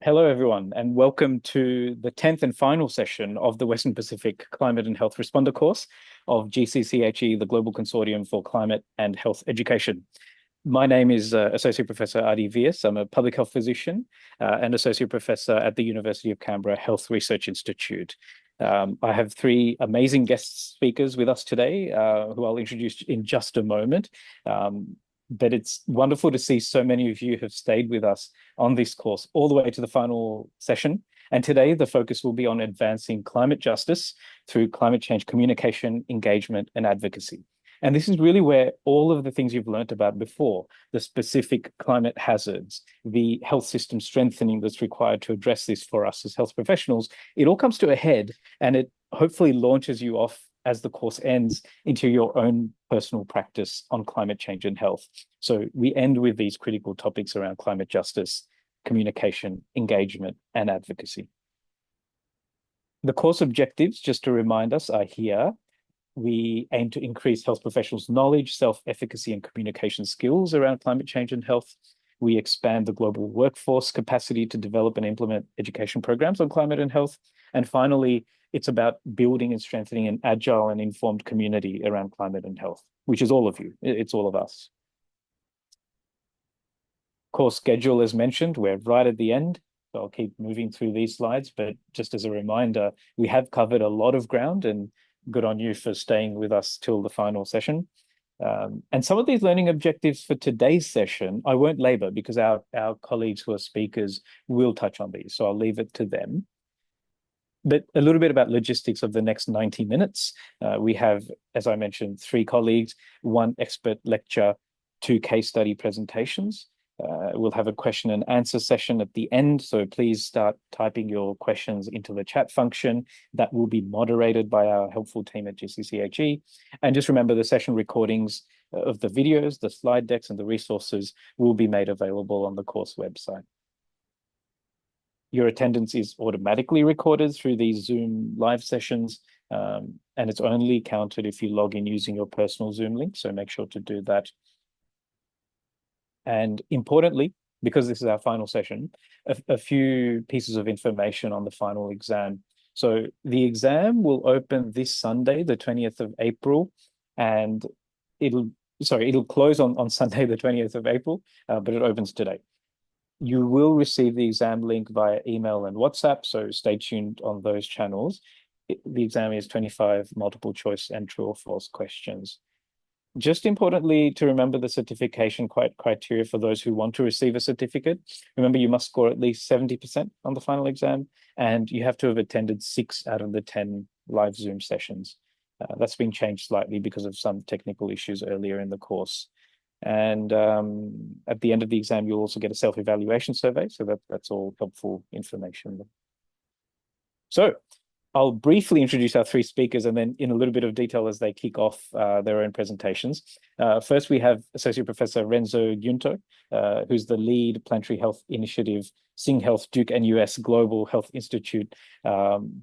Hello, everyone, and welcome to the 10th and final session of the Western Pacific Climate and Health Responder course of GCCHE, the Global Consortium for Climate and Health Education. My name is Associate Professor Vyas. I'm a public health physician and Associate Professor at the University of Canberra Health Research Institute. I have three amazing guest speakers with us today, who I'll introduce in just a moment. But it's wonderful to see so many of you have stayed with us on this course all the way to the final session. And today the focus will be on advancing climate justice through climate change communication, engagement, and advocacy. And this is really where all of the things you've learned about before, the specific climate hazards, the health system strengthening that's required to address this for us as health professionals, it all comes to a head, and it hopefully launches you off as the course ends into your own personal practice on climate change and health. So we end with these critical topics around climate justice, communication, engagement, and advocacy. The course objectives, just to remind us, are here. We aim to increase health professionals' knowledge, self-efficacy, and communication skills around climate change and health. We expand the global workforce capacity to develop and implement education programs on climate and health. And finally, it's about building and strengthening an agile and informed community around climate and health, which is all of you. It's all of us. Course schedule, as mentioned, we're right at the end. So I'll keep moving through these slides, but just as a reminder, we have covered a lot of ground, and good on you for staying with us till the final session. And some of these learning objectives for today's session, I won't labor because our colleagues who are speakers will touch on these. So I'll leave it to them. But a little bit about logistics of the next 90 minutes. We have, as I mentioned, three colleagues, one expert lecture, two case study presentations. We'll have a question and answer session at the end. So please start typing your questions into the chat function. That will be moderated by our helpful team at GCCHE. And just remember, the session recordings of the videos, the slide decks, and the resources will be made available on the course website. Your attendance is automatically recorded through these Zoom live sessions, and it's only counted if you log in using your personal Zoom link, so make sure to do that. And importantly, because this is our final session, a few pieces of information on the final exam. So the exam will open this Sunday, the 20th of April, and it'll close on Sunday, the 20th of April, but it opens today. You will receive the exam link via email and WhatsApp, so stay tuned on those channels. The exam is 25 multiple choice and true or false questions. Just importantly to remember the certification criteria for those who want to receive a certificate. Remember, you must score at least 70% on the final exam, and you have to have attended 6 out of the 10 live Zoom sessions. That's been changed slightly because of some technical issues earlier in the course. And at the end of the exam, you'll also get a self-evaluation survey. So that's all helpful information. So I'll briefly introduce our three speakers and then in a little bit of detail as they kick off their own presentations. First, we have Associate Professor Renzo Guinto, who's the lead Planetary Health Initiative, SingHealth Duke-NUS Global Health Institute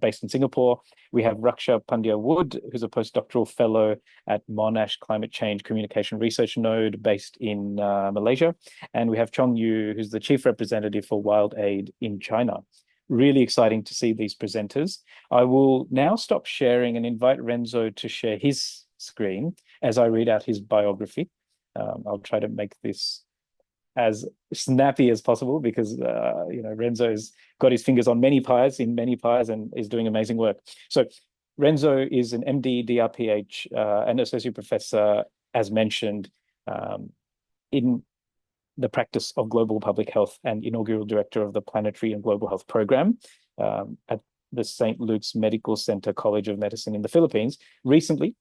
based in Singapore. We have Raksha Pandya-Wood, who's a postdoctoral fellow at Monash Climate Change Communication Research Node based in Malaysia. And we have Chong, who's the Chief Representative for WildAid in China. Really exciting to see these presenters. I will now stop sharing and invite Renzo to share his screen as I read out his biography. I'll try to make this as snappy as possible because Renzo has got his fingers on many pies and is doing amazing work. So Renzo is an MD, DrPH, and associate professor, as mentioned, in the practice of global public health and inaugural director of the Planetary and Global Health Program at the St. Luke's Medical Center College of Medicine in the Philippines. Recently,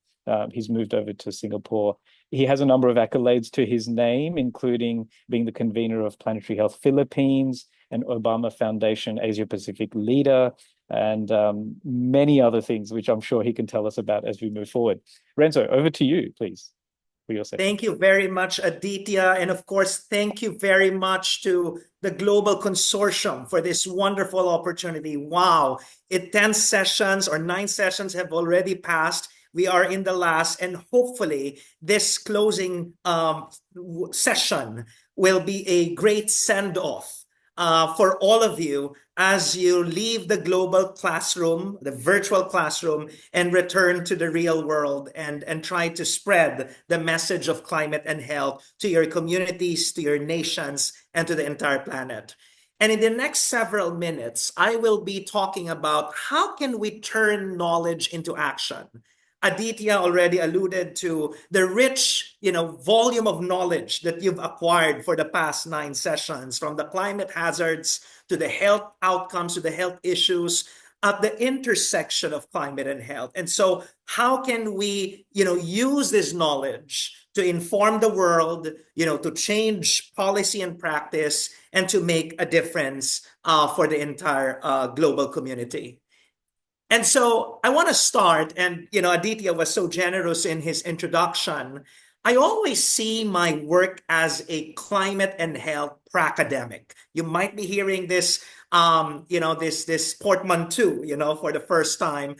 he's moved over to Singapore. He has a number of accolades to his name, including being the convener of Planetary Health Philippines, an Obama Foundation Asia Pacific leader, and many other things, which I'm sure he can tell us about as we move forward. Renzo, over to you, please. Thank you very much, Aditya. And of course, thank you very much to the Global Consortium for this wonderful opportunity. Wow, 10 sessions or 9 sessions have already passed. We are in the last, and hopefully this closing session will be a great send-off for all of you as you leave the global classroom, the virtual classroom, and return to the real world and try to spread the message of climate and health to your communities, to your nations, and to the entire planet. And in the next several minutes, I will be talking about how can we turn knowledge into action. Aditya already alluded to the rich, volume of knowledge that you've acquired for the past 9 sessions, from the climate hazards to the health outcomes to the health issues at the intersection of climate and health. And so how can we, use this knowledge to inform the world, to change policy and practice and to make a difference for the entire global community? And so I want to start, and Aditya was so generous in his introduction. I always see my work as a climate and health pracademic. You might be hearing this, this portmanteau, for the first time.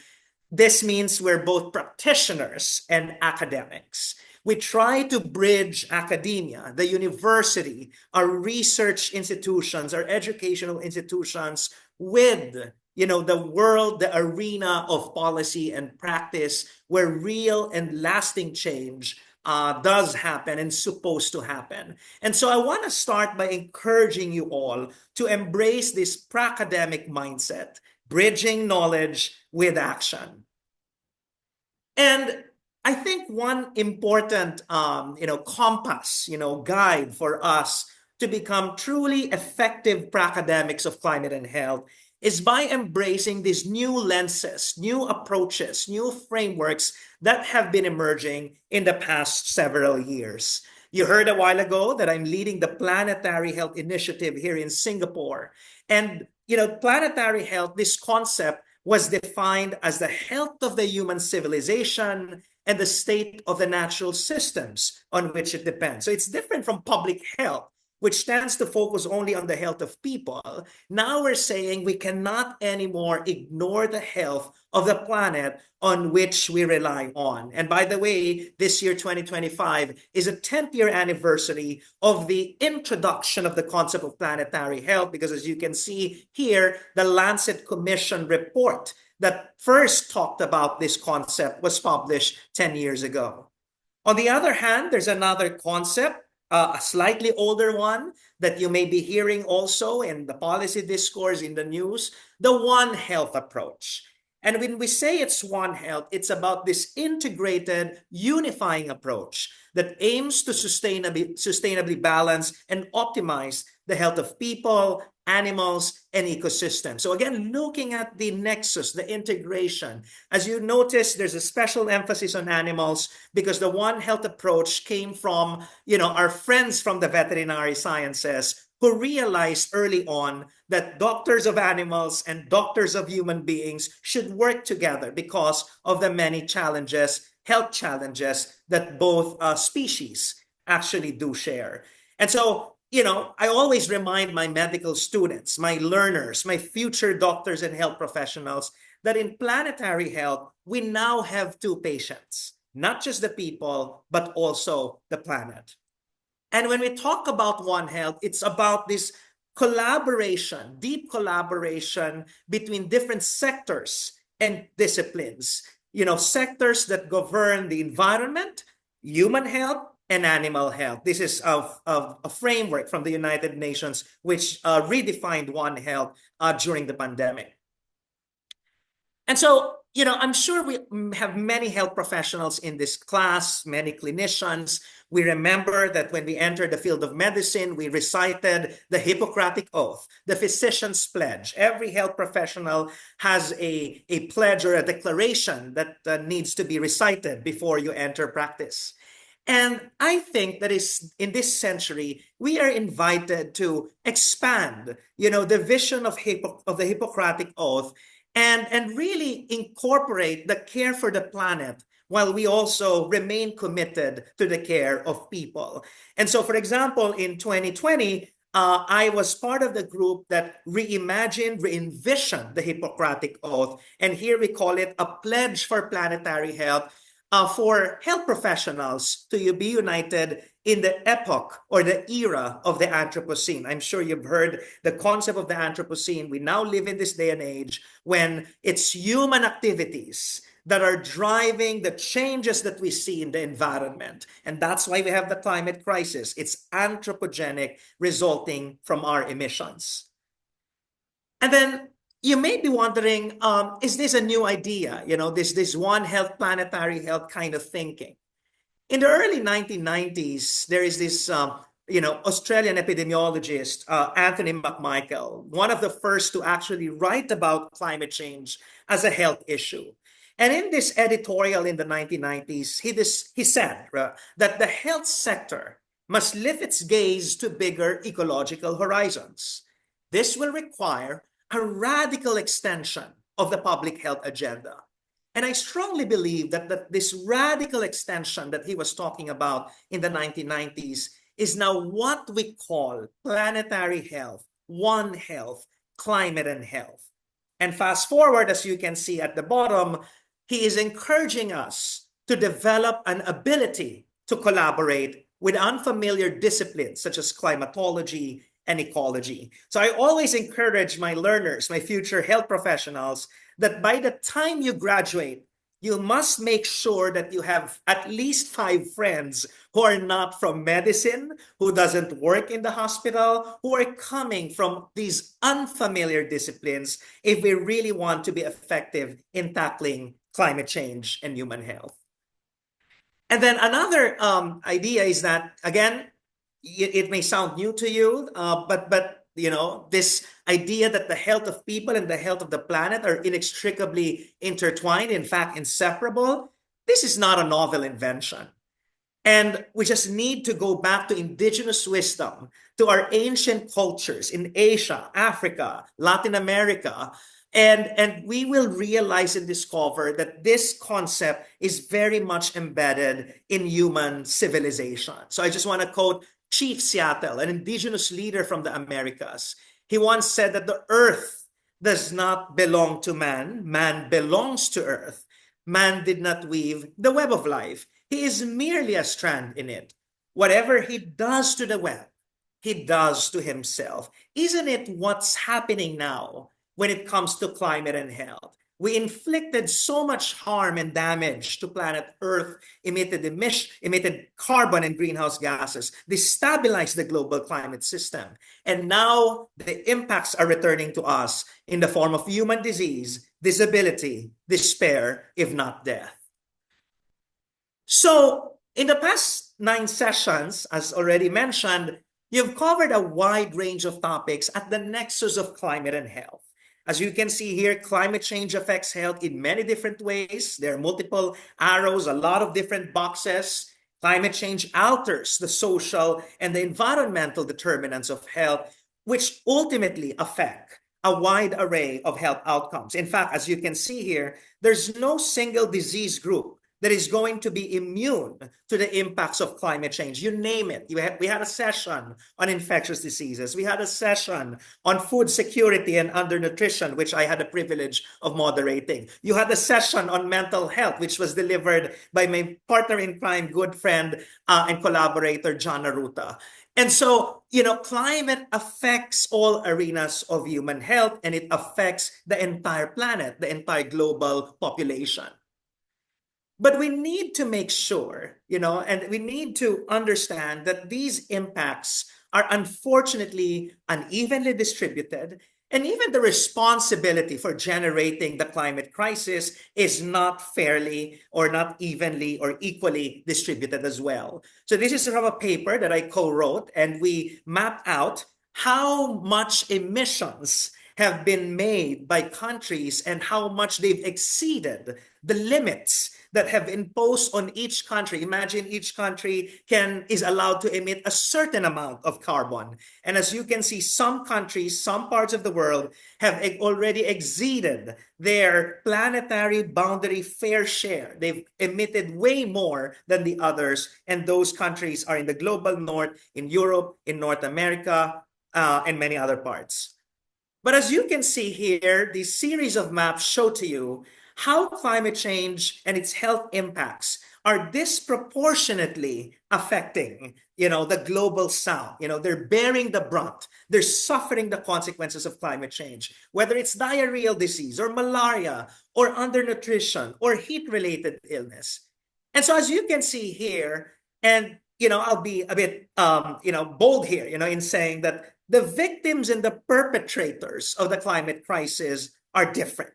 This means we're both practitioners and academics. We try to bridge academia, the university, our research institutions, our educational institutions with the world, the arena of policy and practice where real and lasting change does happen and supposed to happen. And so I want to start by encouraging you all to embrace this pracademic mindset, bridging knowledge with action. And I think one important, compass, guide for us to become truly effective pracademics of climate and health is by embracing these new lenses, new approaches, new frameworks that have been emerging in the past several years. You heard a while ago that I'm leading the Planetary Health Initiative here in Singapore. And, planetary health, this concept was defined as the health of the human civilization and the state of the natural systems on which it depends. So it's different from public health, which tends to focus only on the health of people. Now we're saying we cannot anymore ignore the health of the planet on which we rely on. And by the way, this year, 2025, is a 10th year anniversary of the introduction of the concept of planetary health, because as you can see here, the Lancet Commission report that first talked about this concept was published 10 years ago. On the other hand, there's another concept, a slightly older one that you may be hearing also in the policy discourse in the news, the One Health approach. And when we say it's One Health, it's about this integrated, unifying approach that aims to sustainably balance and optimize the health of people, animals, and ecosystems. So again, looking at the nexus, the integration. As you notice, there's a special emphasis on animals because the One Health approach came from, our friends from the veterinary sciences who realized early on that doctors of animals and doctors of human beings should work together because of the many challenges, health challenges that both species actually do share. And so, I always remind my medical students, my learners, my future doctors and health professionals that in planetary health, we now have 2 patients, not just the people, but also the planet. And when we talk about One Health, it's about this collaboration, deep collaboration between different sectors and disciplines, sectors that govern the environment, human health, and animal health. This is a framework from the United Nations which redefined One Health during the pandemic. And so, I'm sure we have many health professionals in this class, many clinicians. We remember that when we entered the field of medicine, we recited the Hippocratic Oath, the physician's pledge. Every health professional has a pledge or a declaration that needs to be recited before you enter practice. And I think that is in this century, we are invited to expand, the vision of the Hippocratic Oath and really incorporate the care for the planet while we also remain committed to the care of people. And so, for example, in 2020, I was part of the group that reimagined, re-envisioned the Hippocratic Oath. And here we call it a pledge for planetary health, for health professionals to be united in the epoch or the era of the Anthropocene. I'm sure you've heard the concept of the Anthropocene. We now live in this day and age when it's human activities that are driving the changes that we see in the environment. And that's why we have the climate crisis. It's anthropogenic, resulting from our emissions. And then you may be wondering, is this a new idea? You know, this One Health, planetary health kind of thinking. In the early 1990s, there is this Australian epidemiologist, Anthony McMichael, one of the first to actually write about climate change as a health issue. And in this editorial in the 1990s, he said that the health sector must lift its gaze to bigger ecological horizons. This will require a radical extension of the public health agenda. And I strongly believe that this radical extension that he was talking about in the 1990s is now what we call planetary health, One Health, climate and health. And fast forward, as you can see at the bottom, he is encouraging us to develop an ability to collaborate with unfamiliar disciplines such as climatology and ecology. So I always encourage my learners, my future health professionals, that by the time you graduate, you must make sure that you have at least 5 friends who are not from medicine, who doesn't work in the hospital, who are coming from these unfamiliar disciplines if we really want to be effective in tackling climate change and human health. And then another idea is that, again, it may sound new to you, but this idea that the health of people and the health of the planet are inextricably intertwined, in fact, inseparable, this is not a novel invention. And we just need to go back to indigenous wisdom, to our ancient cultures in Asia, Africa, Latin America, and we will realize and discover that this concept is very much embedded in human civilization. So I just want to quote Chief Seattle, an indigenous leader from the Americas. He once said that the earth does not belong to man. Man belongs to earth. Man did not weave the web of life. He is merely a strand in it. Whatever he does to the web, he does to himself. Isn't it what's happening now when it comes to climate and health? We inflicted so much harm and damage to planet Earth, emitted carbon and greenhouse gases, destabilized the global climate system. And now the impacts are returning to us in the form of human disease, disability, despair, if not death. So in the past 9 sessions, as already mentioned, you've covered a wide range of topics at the nexus of climate and health. As you can see here, climate change affects health in many different ways. There are multiple arrows, a lot of different boxes. Climate change alters the social and the environmental determinants of health, which ultimately affect a wide array of health outcomes. In fact, as you can see here, there's no single disease group that is going to be immune to the impacts of climate change. You name it. We had a session on infectious diseases. We had a session on food security and undernutrition, which I had the privilege of moderating. You had a session on mental health, which was delivered by my partner in crime, good friend, and collaborator, John Naruta. And so, climate affects all arenas of human health, and it affects the entire planet, the entire global population. But we need to make sure, and we need to understand that these impacts are unfortunately unevenly distributed, and even the responsibility for generating the climate crisis is not fairly or not evenly or equally distributed as well. So this is from a paper that I co-wrote, and we mapped out how much emissions have been made by countries and how much they've exceeded the limits that have imposed on each country. Imagine each country is allowed to emit a certain amount of carbon. And as you can see, some countries, some parts of the world have already exceeded their planetary boundary fair share. They've emitted way more than the others. And those countries are in the global north, in Europe, in North America, and many other parts. But as you can see here, this series of maps show to you how climate change and its health impacts are disproportionately affecting, the global south. They're bearing the brunt. They're suffering the consequences of climate change, whether it's diarrheal disease or malaria or undernutrition or heat-related illness. And so as you can see here, and I'll be a bit bold here, in saying that the victims and the perpetrators of the climate crisis are different.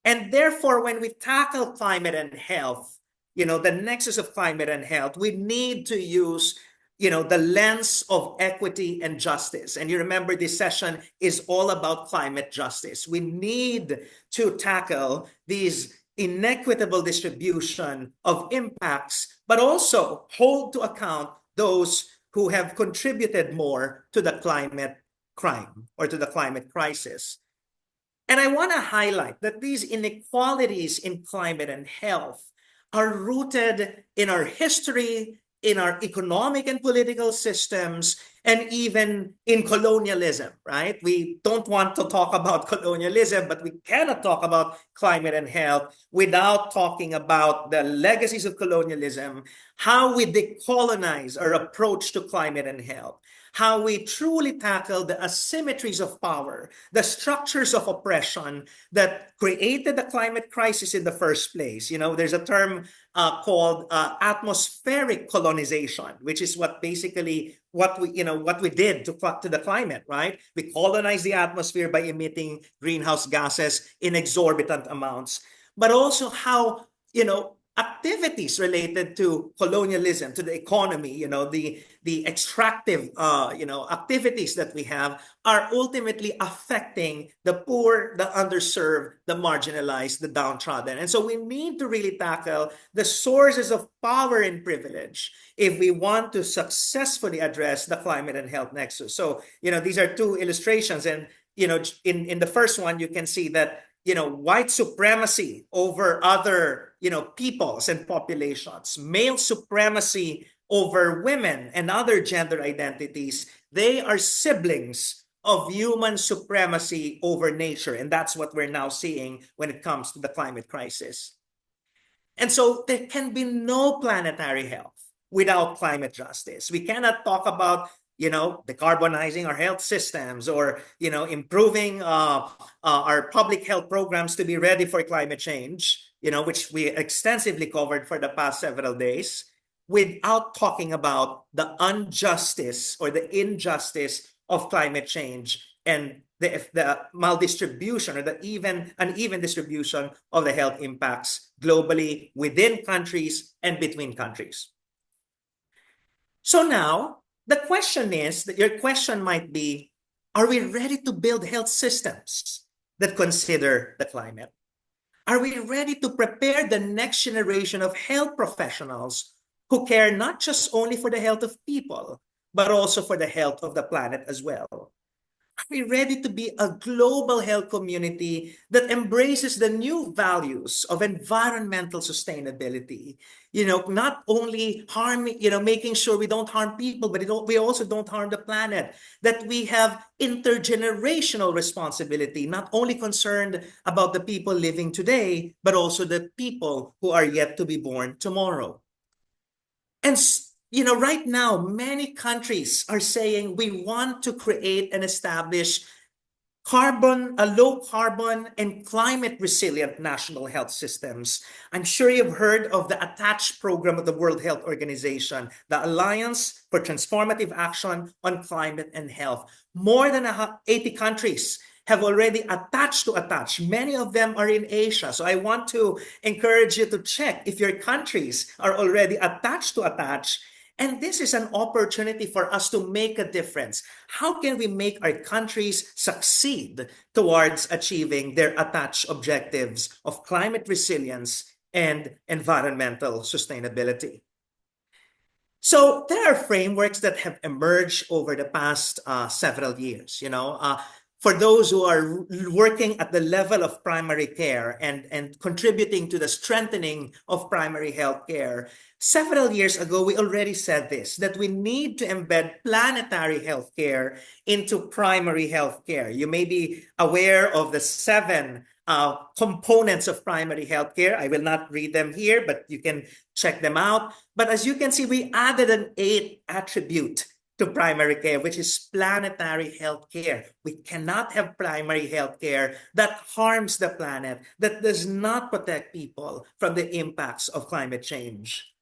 And therefore, when we tackle climate and health, the nexus of climate and health, we need to use, the lens of equity and justice. And you remember this session is all about climate justice. We need to tackle these inequitable distribution of impacts, but also hold to account those who have contributed more to the climate crime or to the climate crisis. And I want to highlight that these inequalities in climate and health are rooted in our history, in our economic and political systems, and even in colonialism, right? We don't want to talk about colonialism, but we cannot talk about climate and health without talking about the legacies of colonialism, how we decolonize our approach to climate and health, how we truly tackle the asymmetries of power, the structures of oppression that created the climate crisis in the first place. There's a term called atmospheric colonization, which is what basically what we did to the climate, right? We colonized the atmosphere by emitting greenhouse gases in exorbitant amounts, but also how, activities related to colonialism, to the economy, the extractive, activities that we have are ultimately affecting the poor, the underserved, the marginalized, the downtrodden. And so we need to really tackle the sources of power and privilege if we want to successfully address the climate and health nexus. So, these are two illustrations. And, in the first one, you can see that white supremacy over other, peoples and populations, male supremacy over women and other gender identities, they are siblings of human supremacy over nature. And that's what we're now seeing when it comes to the climate crisis. And so there can be no planetary health without climate justice. We cannot talk about decarbonizing our health systems or, improving our public health programs to be ready for climate change, which we extensively covered for the past several days, without talking about the injustice or the injustice of climate change and the maldistribution or the uneven distribution of the health impacts globally, within countries, and between countries. So now, the question is, that your question might be, are we ready to build health systems that consider the climate? Are we ready to prepare the next generation of health professionals who care not just only for the health of people, but also for the health of the planet as well? Are we ready to be a global health community that embraces the new values of environmental sustainability? Not only making sure we don't harm people, but we also don't harm the planet. That we have intergenerational responsibility, not only concerned about the people living today, but also the people who are yet to be born tomorrow. And right now, many countries are saying we want to create and establish low carbon and climate resilient national health systems. I'm sure you've heard of the ATTACH program of the World Health Organization, the Alliance for Transformative Action on Climate and Health. More than 80 countries have already attached to ATTACH. Many of them are in Asia. So I want to encourage you to check if your countries are already attached to ATTACH. And this is an opportunity for us to make a difference. How can we make our countries succeed towards achieving their ATTACH objectives of climate resilience and environmental sustainability? So there are frameworks that have emerged over the past several years. For those who are working at the level of primary care and contributing to the strengthening of primary health care, several years ago, we already said this, that we need to embed planetary healthcare into primary healthcare. You may be aware of the 7 components of primary healthcare. I will not read them here, but you can check them out. But as you can see, we added an 8th attribute to primary care, which is planetary healthcare. We cannot have primary healthcare that harms the planet, that does not protect people from the impacts of climate change.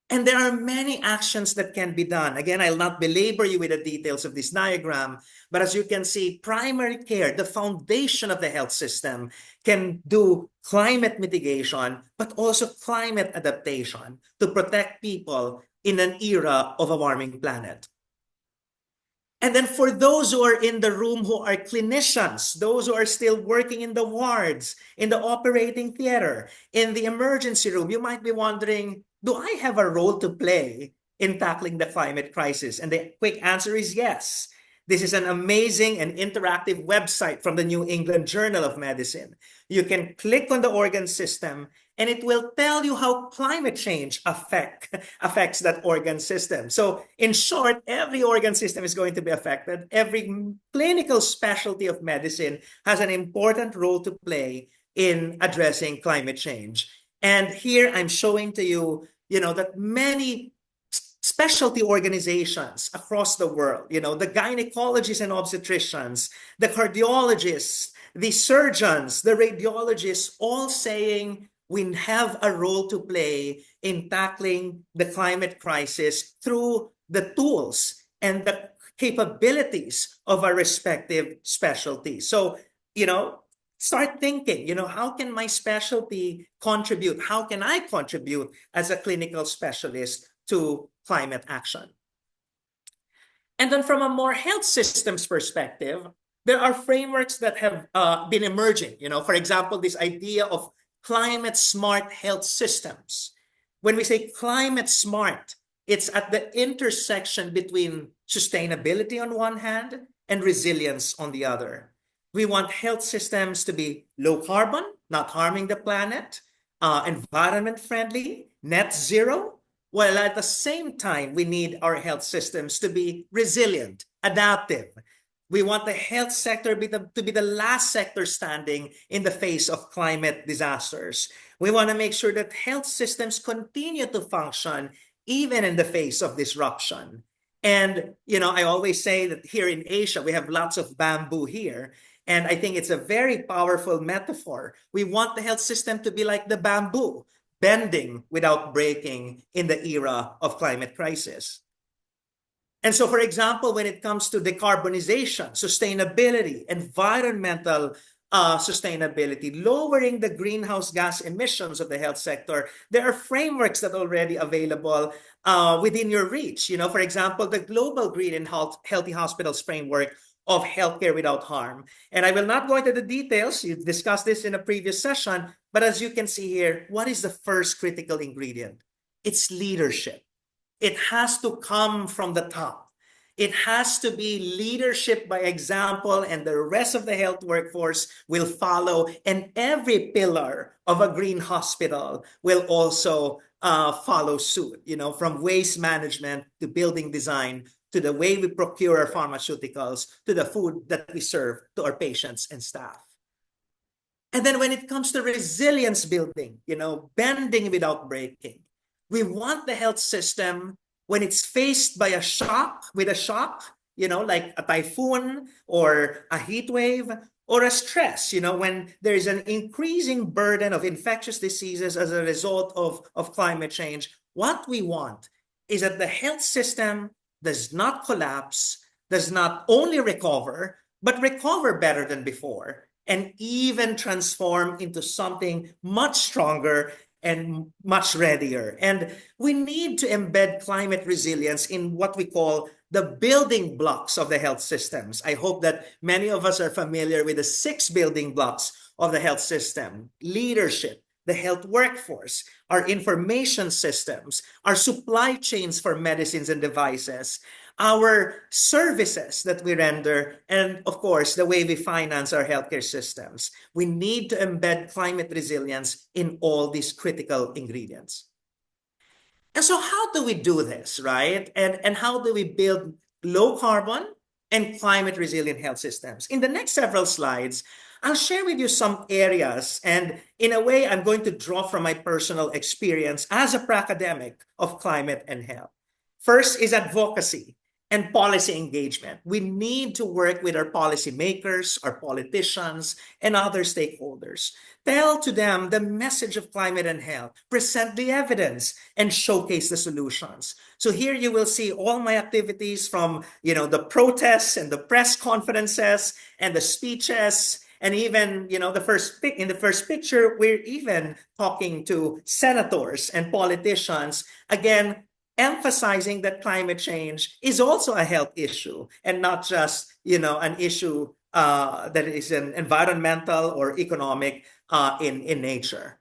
And there are many actions that can be done. Again, I'll not belabor you with the details of this diagram, but as you can see, primary care, the foundation of the health system, can do climate mitigation, but also climate adaptation to protect people in an era of a warming planet. And then for those who are in the room who are clinicians, those who are still working in the wards, in the operating theater, in the emergency room, you might be wondering, do I have a role to play in tackling the climate crisis? And the quick answer is yes. This is an amazing and interactive website from the New England Journal of Medicine. You can click on the organ system and it will tell you how climate change affects that organ system. So in short, every organ system is going to be affected. Every clinical specialty of medicine has an important role to play in addressing climate change. And here I'm showing to you, that many specialty organizations across the world, the gynecologists and obstetricians, the cardiologists, the surgeons, the radiologists, all saying we have a role to play in tackling the climate crisis through the tools and the capabilities of our respective specialties. So, start thinking, how can my specialty contribute? How can I contribute as a clinical specialist to climate action? And then from a more health systems perspective, there are frameworks that have been emerging. For example, this idea of climate smart health systems. When we say climate smart, it's at the intersection between sustainability on one hand and resilience on the other. We want health systems to be low carbon, not harming the planet, environment friendly, net zero, while at the same time, we need our health systems to be resilient, adaptive. We want the health sector to be the last sector standing in the face of climate disasters. We want to make sure that health systems continue to function even in the face of disruption. And, I always say that here in Asia, we have lots of bamboo here. And I think it's a very powerful metaphor. We want the health system to be like the bamboo, bending without breaking in the era of climate crisis. And so, for example, when it comes to decarbonization, sustainability, environmental sustainability, lowering the greenhouse gas emissions of the health sector, there are frameworks that are already available within your reach. For example, the Global Green and Healthy Hospitals Framework of Healthcare Without Harm. And I will not go into the details. You discussed this in a previous session. But as you can see here, what is the first critical ingredient? It's leadership. It has to come from the top. It has to be leadership by example, and the rest of the health workforce will follow. And every pillar of a green hospital will also follow suit, from waste management to building design, to the way we procure our pharmaceuticals, to the food that we serve to our patients and staff. And then when it comes to resilience building, bending without breaking, we want the health system, when it's faced by a shock, like a typhoon or a heat wave or a stress, when there is an increasing burden of infectious diseases as a result of climate change, what we want is that the health system does not collapse, does not only recover, but recover better than before, and even transform into something much stronger and much readier. And we need to embed climate resilience in what we call the building blocks of the health systems. I hope that many of us are familiar with the 6 building blocks of the health system: leadership, the health workforce, our information systems, our supply chains for medicines and devices, our services that we render, and of course, the way we finance our healthcare systems. We need to embed climate resilience in all these critical ingredients. And so how do we do this, right? And how do we build low carbon and climate resilient health systems? In the next several slides, I'll share with you some areas, and in a way, I'm going to draw from my personal experience as a academic of climate and health. First is advocacy and policy engagement. We need to work with our policymakers, our politicians, and other stakeholders. Tell to them the message of climate and health, present the evidence, and showcase the solutions. So here you will see all my activities from, the protests and the press conferences and the speeches. And even, in the first picture, we're even talking to senators and politicians, again, emphasizing that climate change is also a health issue and not just, an issue that is an environmental or economic in nature.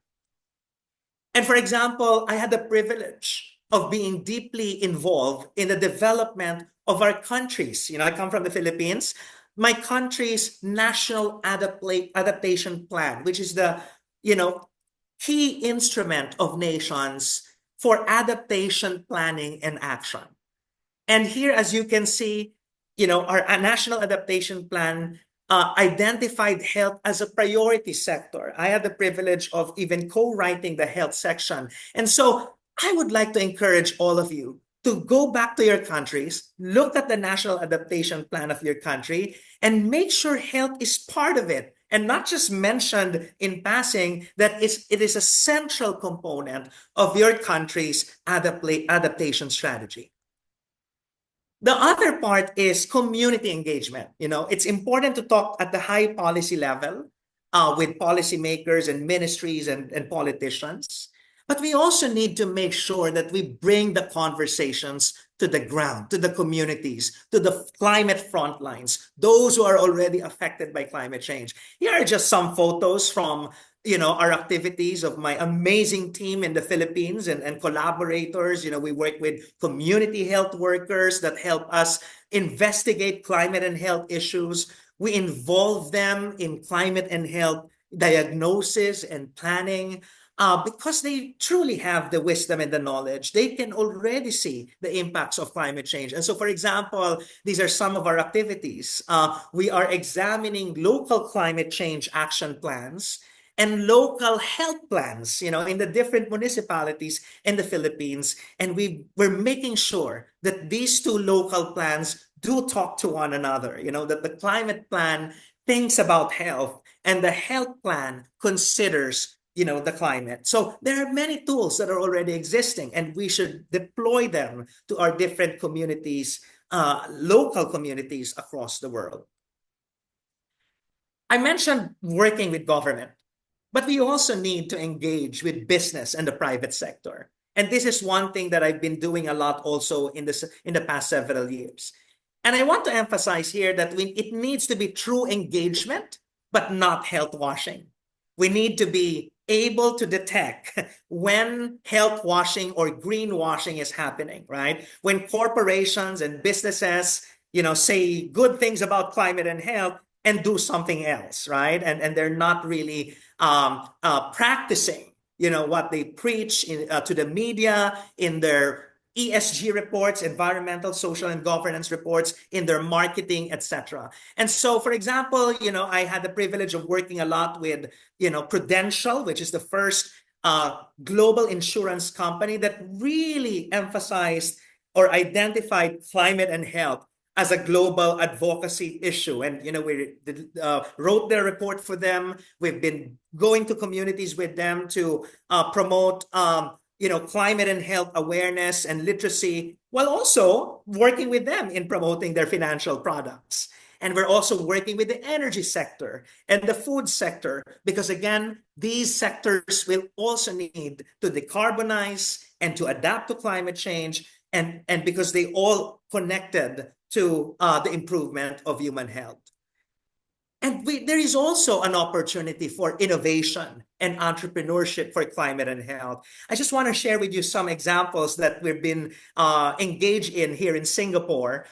And for example, I had the privilege of being deeply involved in the development of our countries. I come from the Philippines. My country's national adaptation plan, which is the, key instrument of nations for adaptation planning and action. And here, as you can see, our national adaptation plan identified health as a priority sector. I had the privilege of even co-writing the health section. And so I would like to encourage all of you to go back to your countries, look at the national adaptation plan of your country, and make sure health is part of it, and not just mentioned in passing that it is a central component of your country's adaptation strategy. The other part is community engagement. It's important to talk at the high policy level with policymakers and ministries and politicians. But we also need to make sure that we bring the conversations to the ground, to the communities, to the climate front lines, those who are already affected by climate change. Here are just some photos from our activities of my amazing team in the Philippines and collaborators. We work with community health workers that help us investigate climate and health issues. We involve them in climate and health diagnosis and planning. Because they truly have the wisdom and the knowledge, they can already see the impacts of climate change. And so, for example, these are some of our activities. We are examining local climate change action plans and local health plans, in the different municipalities in the Philippines. And we're making sure that these two local plans do talk to one another, that the climate plan thinks about health and the health plan considers the climate. So there are many tools that are already existing, and we should deploy them to our different communities, local communities across the world. I mentioned working with government, but we also need to engage with business and the private sector. And this is one thing that I've been doing a lot also in the past several years. And I want to emphasize here that it needs to be true engagement, but not health washing. We need to be able to detect when health washing or greenwashing is happening, right? When corporations and businesses, say good things about climate and health and do something else, right? And they're not really practicing, what they preach to the media in their ESG reports, environmental, social, and governance reports, in their marketing, etc. And so, for example, I had the privilege of working a lot with, Prudential, which is the first global insurance company that really emphasized or identified climate and health as a global advocacy issue. And, we wrote their report for them. We've been going to communities with them to promote climate and health awareness and literacy, while also working with them in promoting their financial products. And we're also working with the energy sector and the food sector, because again, these sectors will also need to decarbonize and to adapt to climate change, and because they all connected to the improvement of human health. And there is also an opportunity for innovation and entrepreneurship for climate and health. I just want to share with you some examples that we've been engaged in here in Singapore.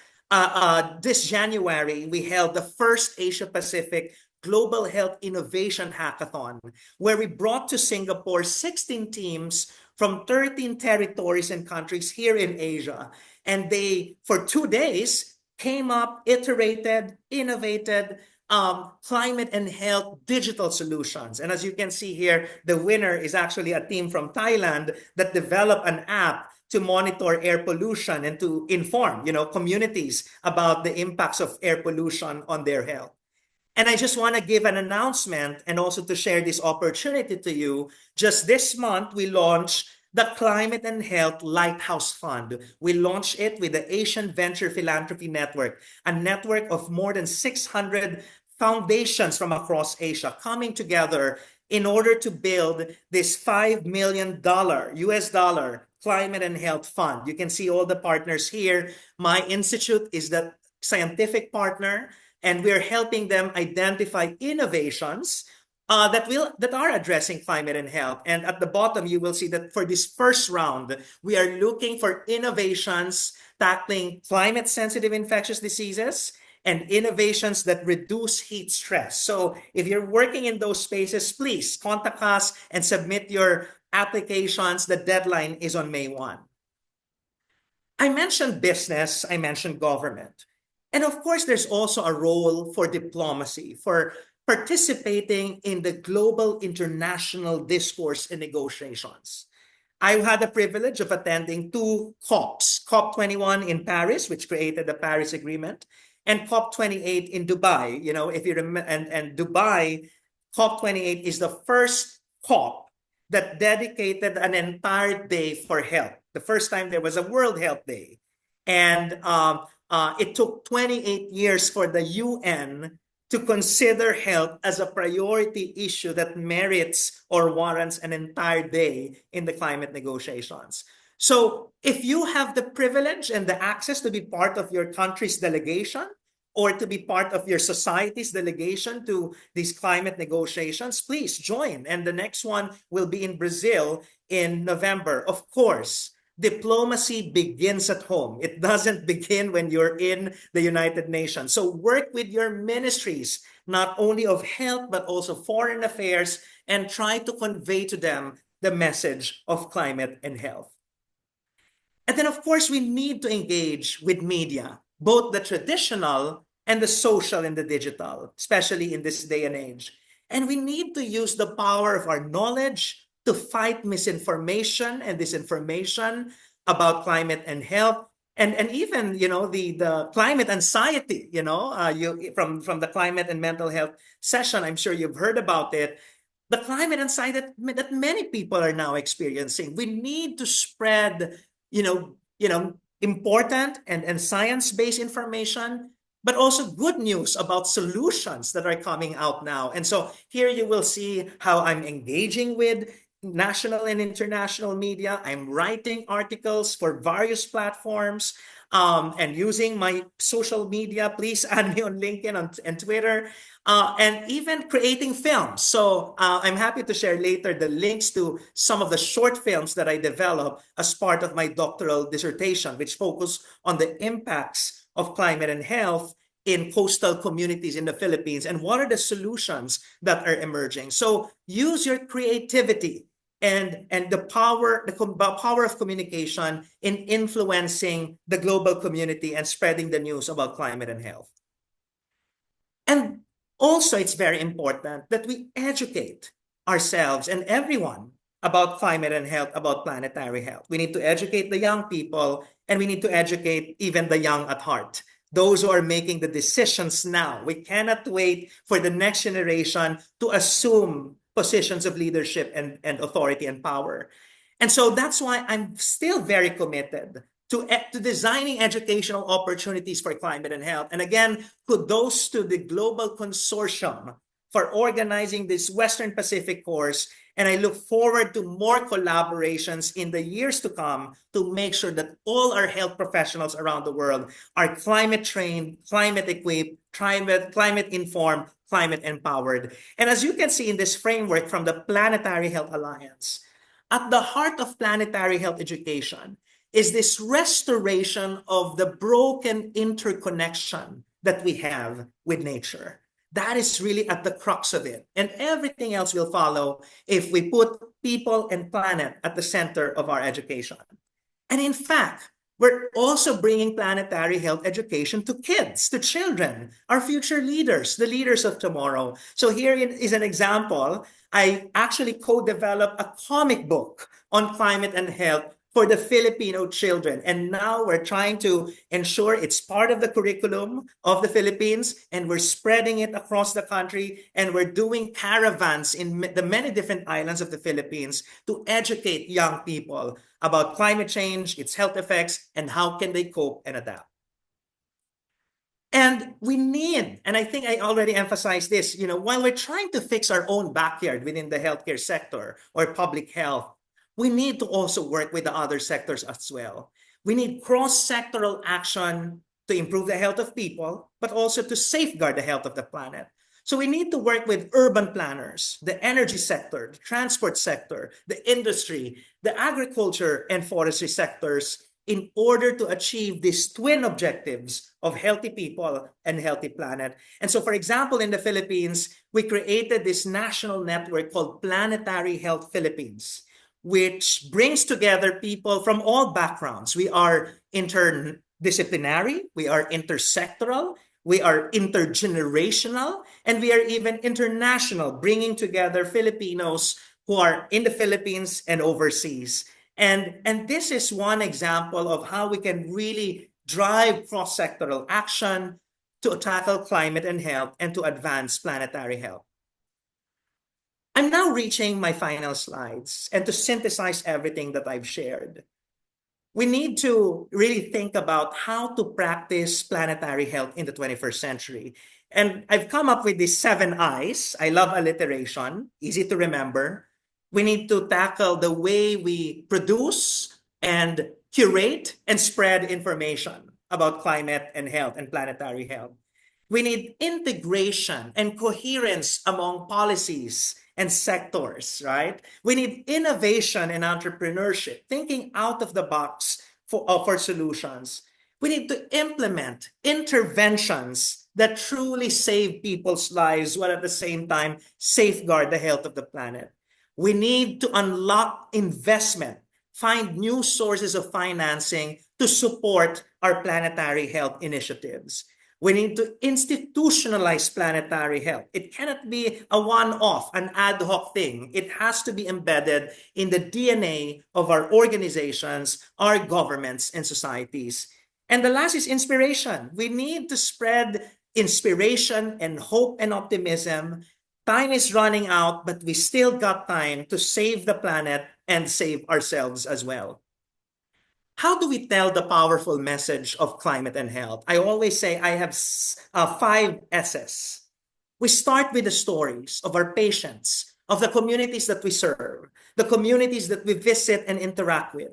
This January, we held the first Asia-Pacific Global Health Innovation Hackathon, where we brought to Singapore 16 teams from 13 territories and countries here in Asia. And they, for 2 days, came up, iterated, innovated, climate and health digital solutions. And as you can see here, the winner is actually a team from Thailand that developed an app to monitor air pollution and to inform, communities about the impacts of air pollution on their health. And I just want to give an announcement and also to share this opportunity to you. Just this month, we launched the Climate and Health Lighthouse Fund. We launched it with the Asian Venture Philanthropy Network, a network of more than 600 foundations from across Asia coming together in order to build this $5 million US dollar climate and health fund. You can see all the partners here. My institute is the scientific partner, and we're helping them identify innovations that are addressing climate and health. And at the bottom, you will see that for this first round, we are looking for innovations tackling climate-sensitive infectious diseases and innovations that reduce heat stress. So if you're working in those spaces, please contact us and submit your applications. The deadline is on May 1. I mentioned business, I mentioned government. And of course, there's also a role for diplomacy, for participating in the global international discourse and negotiations. I had the privilege of attending 2 COPs, COP21 in Paris, which created the Paris Agreement, and COP28 in Dubai. If you remember, and Dubai, COP28 is the first COP that dedicated an entire day for health. The first time there was a World Health Day. And it took 28 years for the UN to consider health as a priority issue that merits or warrants an entire day in the climate negotiations. So if you have the privilege and the access to be part of your country's delegation or to be part of your society's delegation to these climate negotiations, please join. And the next one will be in Brazil in November. Of course, diplomacy begins at home. It doesn't begin when you're in the United Nations. So work with your ministries, not only of health, but also foreign affairs, and try to convey to them the message of climate and health. And then, of course, we need to engage with media, both the traditional and the social and the digital, especially in this day and age. And we need to use the power of our knowledge to fight misinformation and disinformation about climate and health, and even the climate anxiety. From the climate and mental health session, I'm sure you've heard about it. The climate anxiety that many people are now experiencing. We need to spread, important and science-based information, but also good news about solutions that are coming out now. And so here you will see how I'm engaging with national and international media. I'm writing articles for various platforms and using my social media. Please add me on LinkedIn and Twitter, and even creating films. So I'm happy to share later the links to some of the short films that I developed as part of my doctoral dissertation, which focus on the impacts of climate and health in coastal communities in the Philippines and what are the solutions that are emerging. So use your creativity and the power of communication in influencing the global community and spreading the news about climate and health. And also, it's very important that we educate ourselves and everyone about climate and health, about planetary health. We need to educate the young people, and we need to educate even the young at heart, those who are making the decisions now. We cannot wait for the next generation to assume positions of leadership and authority and power. And so that's why I'm still very committed to designing educational opportunities for climate and health. And again, kudos to the Global Consortium for organizing this Western Pacific course. And I look forward to more collaborations in the years to come to make sure that all our health professionals around the world are climate trained, climate equipped, climate informed, climate empowered. And as you can see in this framework from the Planetary Health Alliance, at the heart of planetary health education is this restoration of the broken interconnection that we have with nature. That is really at the crux of it. And everything else will follow if we put people and planet at the center of our education. And in fact, We're also bringing planetary health education to kids, to children, our future leaders, the leaders of tomorrow. So here is an example. I actually co-developed a comic book on climate and health for the Filipino children. And now we're trying to ensure it's part of the curriculum of the Philippines, and we're spreading it across the country, and we're doing caravans in the many different islands of the Philippines to educate young people about climate change, its health effects, and how can they cope and adapt. And we need, and I think I already emphasized this, while we're trying to fix our own backyard within the healthcare sector or public health, we need to also work with the other sectors as well. We need cross-sectoral action to improve the health of people, but also to safeguard the health of the planet. So we need to work with urban planners, the energy sector, the transport sector, the industry, the agriculture and forestry sectors in order to achieve these twin objectives of healthy people and healthy planet. And so, for example, in the Philippines, we created this national network called Planetary Health Philippines, which brings together people from all backgrounds. We are interdisciplinary, we are intersectoral, we are intergenerational, and we are even international, bringing together Filipinos who are in the Philippines and overseas. And this is one example of how we can really drive cross-sectoral action to tackle climate and health and to advance planetary health. I'm now reaching my final slides, and to synthesize everything that I've shared. We need to really think about how to practice planetary health in the 21st century. And I've come up with these 7 I's. I love alliteration, easy to remember. We need to tackle the way we produce and curate and spread information about climate and health and planetary health. We need integration and coherence among policies and sectors, right? We need innovation and entrepreneurship, thinking out of the box for solutions. We need to implement interventions that truly save people's lives while at the same time safeguard the health of the planet. We need to unlock investment, find new sources of financing to support our planetary health initiatives. We need to institutionalize planetary health. It cannot be a one-off, an ad hoc thing. It has to be embedded in the DNA of our organizations, our governments, and societies. And the last is inspiration. We need to spread inspiration and hope and optimism. Time is running out, but we still got time to save the planet and save ourselves as well. How do we tell the powerful message of climate and health? I always say I have 5 S's. We start with the stories of our patients, of the communities that we serve, the communities that we visit and interact with.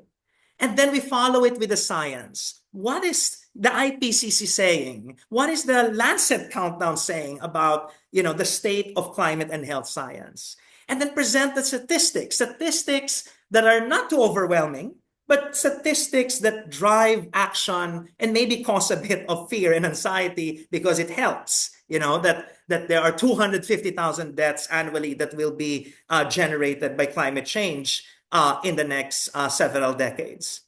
And then we follow it with the science. What is the IPCC saying? What is the Lancet Countdown saying about, the state of climate and health science? And then present the statistics that are not too overwhelming, but statistics that drive action and maybe cause a bit of fear and anxiety because it helps, that there are 250,000 deaths annually that will be generated by climate change in the next several decades.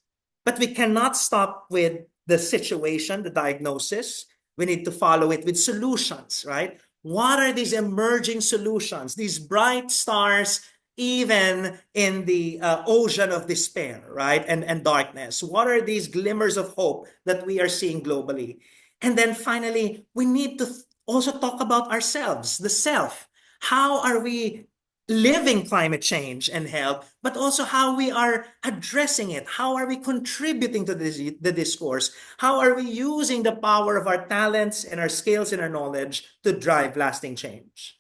But we cannot stop with the situation, the diagnosis. We need to follow it with solutions, right? What are these emerging solutions, these bright stars, even in the ocean of despair, right? And darkness. What are these glimmers of hope that we are seeing globally? And then finally, we need to also talk about ourselves, the self. How are we living climate change and health, but also how we are addressing it? How are we contributing to the discourse? How are we using the power of our talents and our skills and our knowledge to drive lasting change?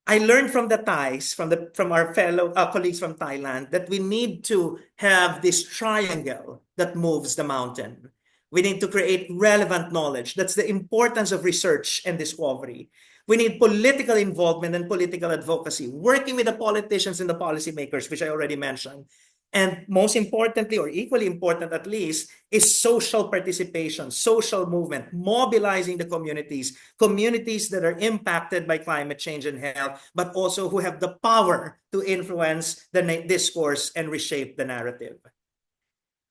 I learned from the Thais, from our fellow colleagues from Thailand, that we need to have this triangle that moves the mountain. We need to create relevant knowledge. That's the importance of research and discovery. We need political involvement and political advocacy, working with the politicians and the policymakers, which I already mentioned. And most importantly, or equally important at least, is social participation, social movement, mobilizing the communities that are impacted by climate change and health, but also who have the power to influence the discourse and reshape the narrative.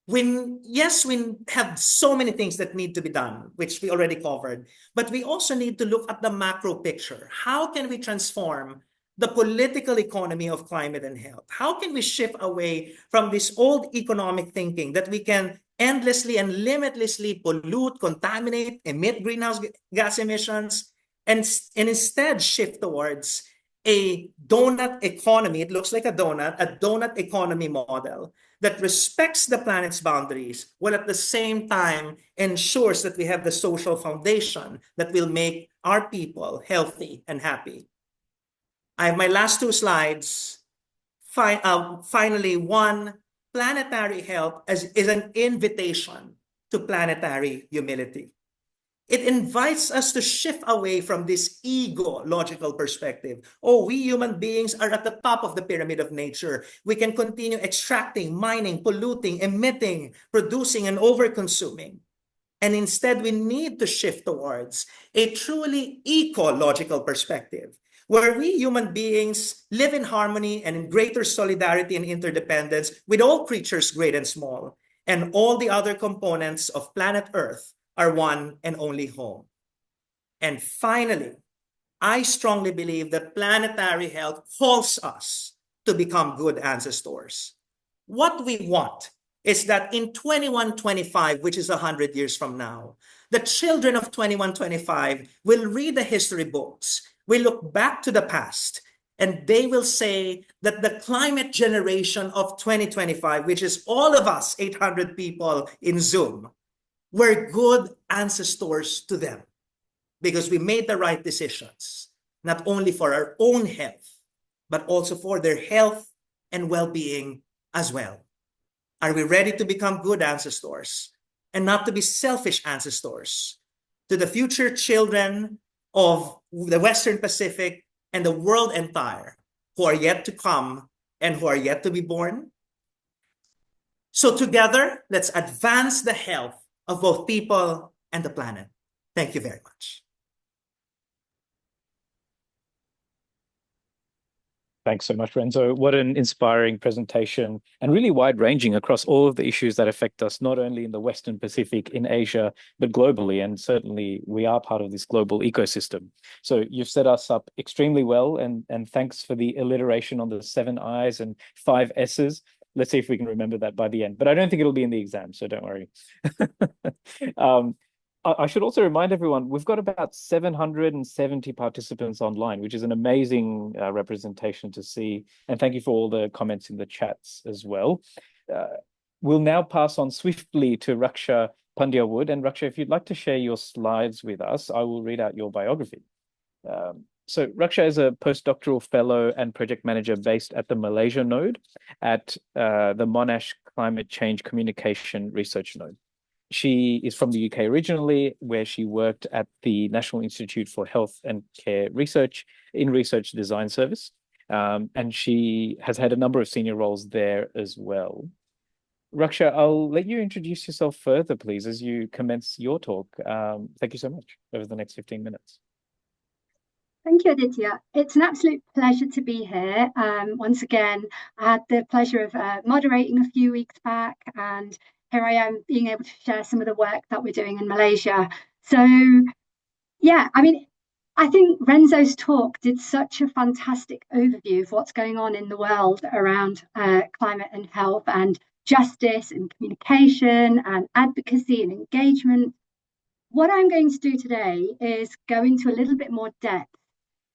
Yes, we have so many things that need to be done, which we already covered, but we also need to look at the macro picture. How can we transform the political economy of climate and health? How can we shift away from this old economic thinking that we can endlessly and limitlessly pollute, contaminate, emit greenhouse gas emissions, and instead shift towards a donut economy? It looks like a donut economy model that respects the planet's boundaries, while at the same time ensures that we have the social foundation that will make our people healthy and happy. I have my last two slides. Finally, one, planetary health is an invitation to planetary humility. It invites us to shift away from this ego-logical perspective. Oh, we human beings are at the top of the pyramid of nature. We can continue extracting, mining, polluting, emitting, producing, and over-consuming. And instead, we need to shift towards a truly ecological perspective, where we human beings live in harmony and in greater solidarity and interdependence with all creatures, great and small, and all the other components of planet Earth are one and only home. And finally, I strongly believe that planetary health calls us to become good ancestors. What we want is that in 2125, which is 100 years from now, the children of 2125 will read the history books, will look back to the past, and they will say that the climate generation of 2025, which is all of us, 800 people in Zoom, we're good ancestors to them because we made the right decisions, not only for our own health, but also for their health and well-being as well. Are we ready to become good ancestors and not to be selfish ancestors to the future children of the Western Pacific and the world entire who are yet to come and who are yet to be born? So together, let's advance the health of both people and the planet. Thank you very much. Thanks so much, Renzo. What an inspiring presentation, and really wide-ranging across all of the issues that affect us, not only in the Western Pacific, in Asia, but globally. And certainly we are part of this global ecosystem. So you've set us up extremely well, and thanks for the alliteration on the 7 I's and 5 S's. Let's see if we can remember that by the end, but I don't think it'll be in the exam, so don't worry. I should also remind everyone, we've got about 770 participants online, which is an amazing representation to see. And thank you for all the comments in the chats as well. We'll now pass on swiftly to Raksha Pandya-Wood. And Raksha, if you'd like to share your slides with us, I will read out your biography. So Raksha is a postdoctoral fellow and project manager based at the Malaysia node at the Monash Climate Change Communication Research Node. She is from the UK originally, where she worked at the National Institute for Health and Care Research in Research Design Service. And she has had a number of senior roles there as well. Raksha, I'll let you introduce yourself further, please, as you commence your talk. Thank you so much over the next 15 minutes. Thank you, Aditya. It's an absolute pleasure to be here. Once again, I had the pleasure of moderating a few weeks back, and here I am being able to share some of the work that we're doing in Malaysia. So, yeah, I mean, I think Renzo's talk did such a fantastic overview of what's going on in the world around climate and health and justice and communication and advocacy and engagement. What I'm going to do today is go into a little bit more depth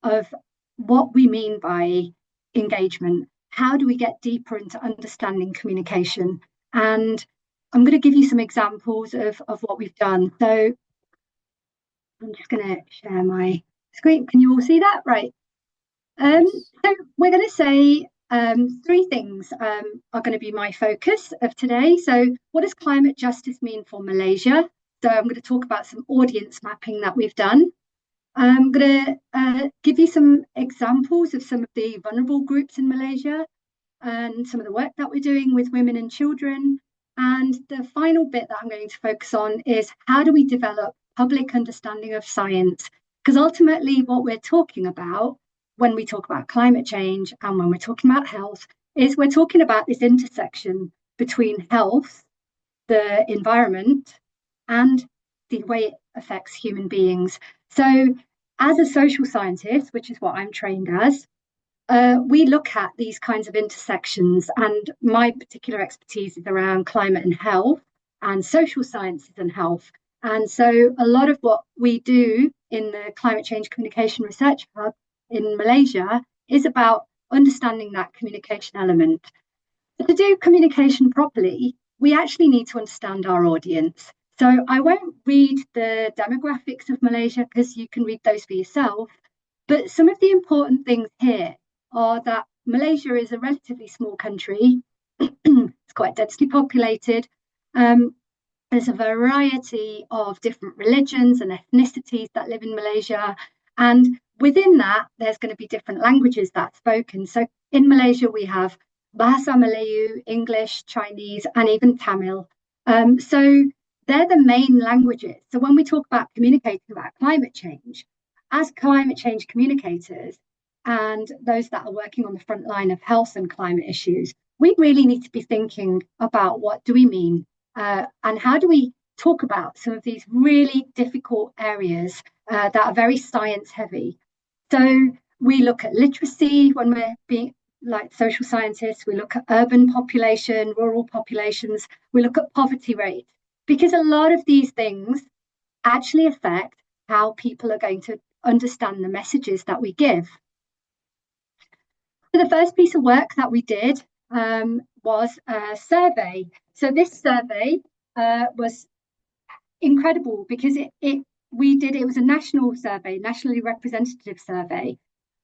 of what we mean by engagement. How do we get deeper into understanding communication? And I'm going to give you some examples of what we've done. So I'm just going to share my screen. Can you all see that? Right. So we're going to say 3 things are going to be my focus of today. So what does climate justice mean for Malaysia? So I'm going to talk about some audience mapping that we've done. I'm going to give you some examples of some of the vulnerable groups in Malaysia and some of the work that we're doing with women and children. And the final bit that I'm going to focus on is how do we develop public understanding of science? Because ultimately what we're talking about when we talk about climate change and when we're talking about health is we're talking about this intersection between health the environment, and the way it affects human beings. So as a social scientist, which is what I'm trained as, we look at these kinds of intersections, and my particular expertise is around climate and health and social sciences and health. And so a lot of what we do in the Climate Change Communication Research Hub in Malaysia is about understanding that communication element. But to do communication properly, we actually need to understand our audience. So I won't read the demographics of Malaysia because you can read those for yourself. But some of the important things here are that Malaysia is a relatively small country. It's quite densely populated. There's a variety of different religions and ethnicities that live in Malaysia. And within that, there's going to be different languages that's spoken. So in Malaysia, we have Bahasa Melayu, English, Chinese, and even Tamil. So they're the main languages. So when we talk about communicating about climate change, as climate change communicators and those that are working on the front line of health and climate issues, we really need to be thinking about what do we mean and how do we talk about some of these really difficult areas that are very science heavy. So we look at literacy when we're being like social scientists, we look at urban population, rural populations, we look at poverty rate, because a lot of these things actually affect how people are going to understand the messages that we give. So the first piece of work that we did was a survey. So this survey was incredible because it was a national survey, nationally representative survey.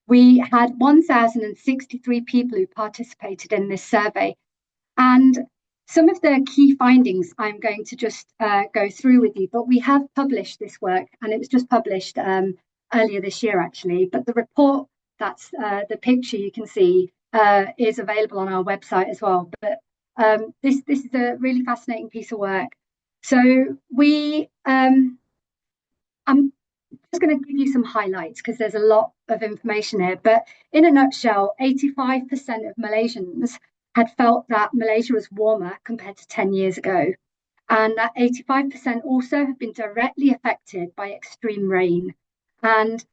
We had 1,063 people who participated in this survey. And some of the key findings I'm going to just go through with you, but we have published this work, and it was just published earlier this year, actually. But the report, that's the picture you can see, is available on our website as well. But this is a really fascinating piece of work. So I'm just going to give you some highlights because there's a lot of information here. But in a nutshell, 85% of Malaysians had felt that Malaysia was warmer compared to 10 years ago. And that 85% also have been directly affected by extreme rain and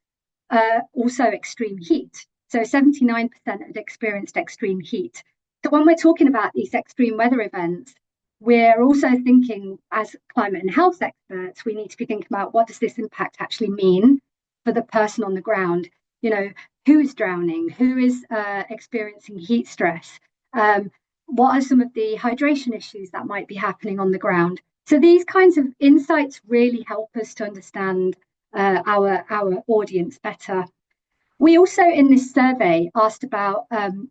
also extreme heat. So 79% had experienced extreme heat. So when we're talking about these extreme weather events, we're also thinking, as climate and health experts, we need to be thinking about what does this impact actually mean for the person on the ground? You know, who is drowning? Who is experiencing heat stress? What are some of the hydration issues that might be happening on the ground? So these kinds of insights really help us to understand our audience better. We also, in this survey, asked about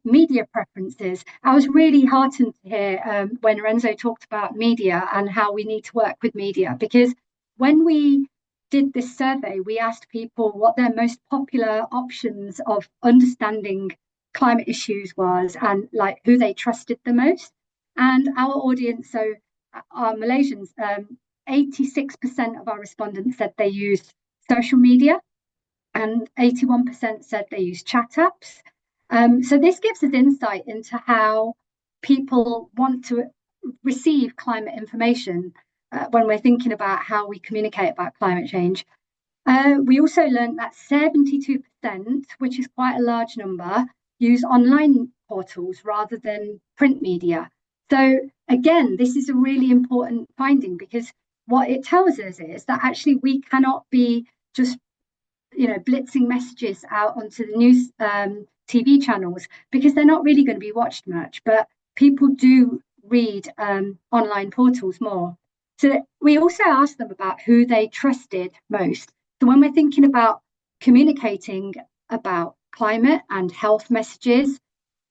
media preferences. I was really heartened to hear when Renzo talked about media and how we need to work with media, because when we did this survey, we asked people what their most popular options of understanding climate issues was and like who they trusted the most. And our audience, so our Malaysians, 86% of our respondents said they used social media, and 81% said they use chat apps. So this gives us insight into how people want to receive climate information when we're thinking about how we communicate about climate change. We also learned that 72%, which is quite a large number, use online portals rather than print media. So again, this is a really important finding, because what it tells us is that actually we cannot be just blitzing messages out onto the news TV channels, because they're not really going to be watched much, but people do read online portals more. So we also asked them about who they trusted most. So when we're thinking about communicating about climate and health messages,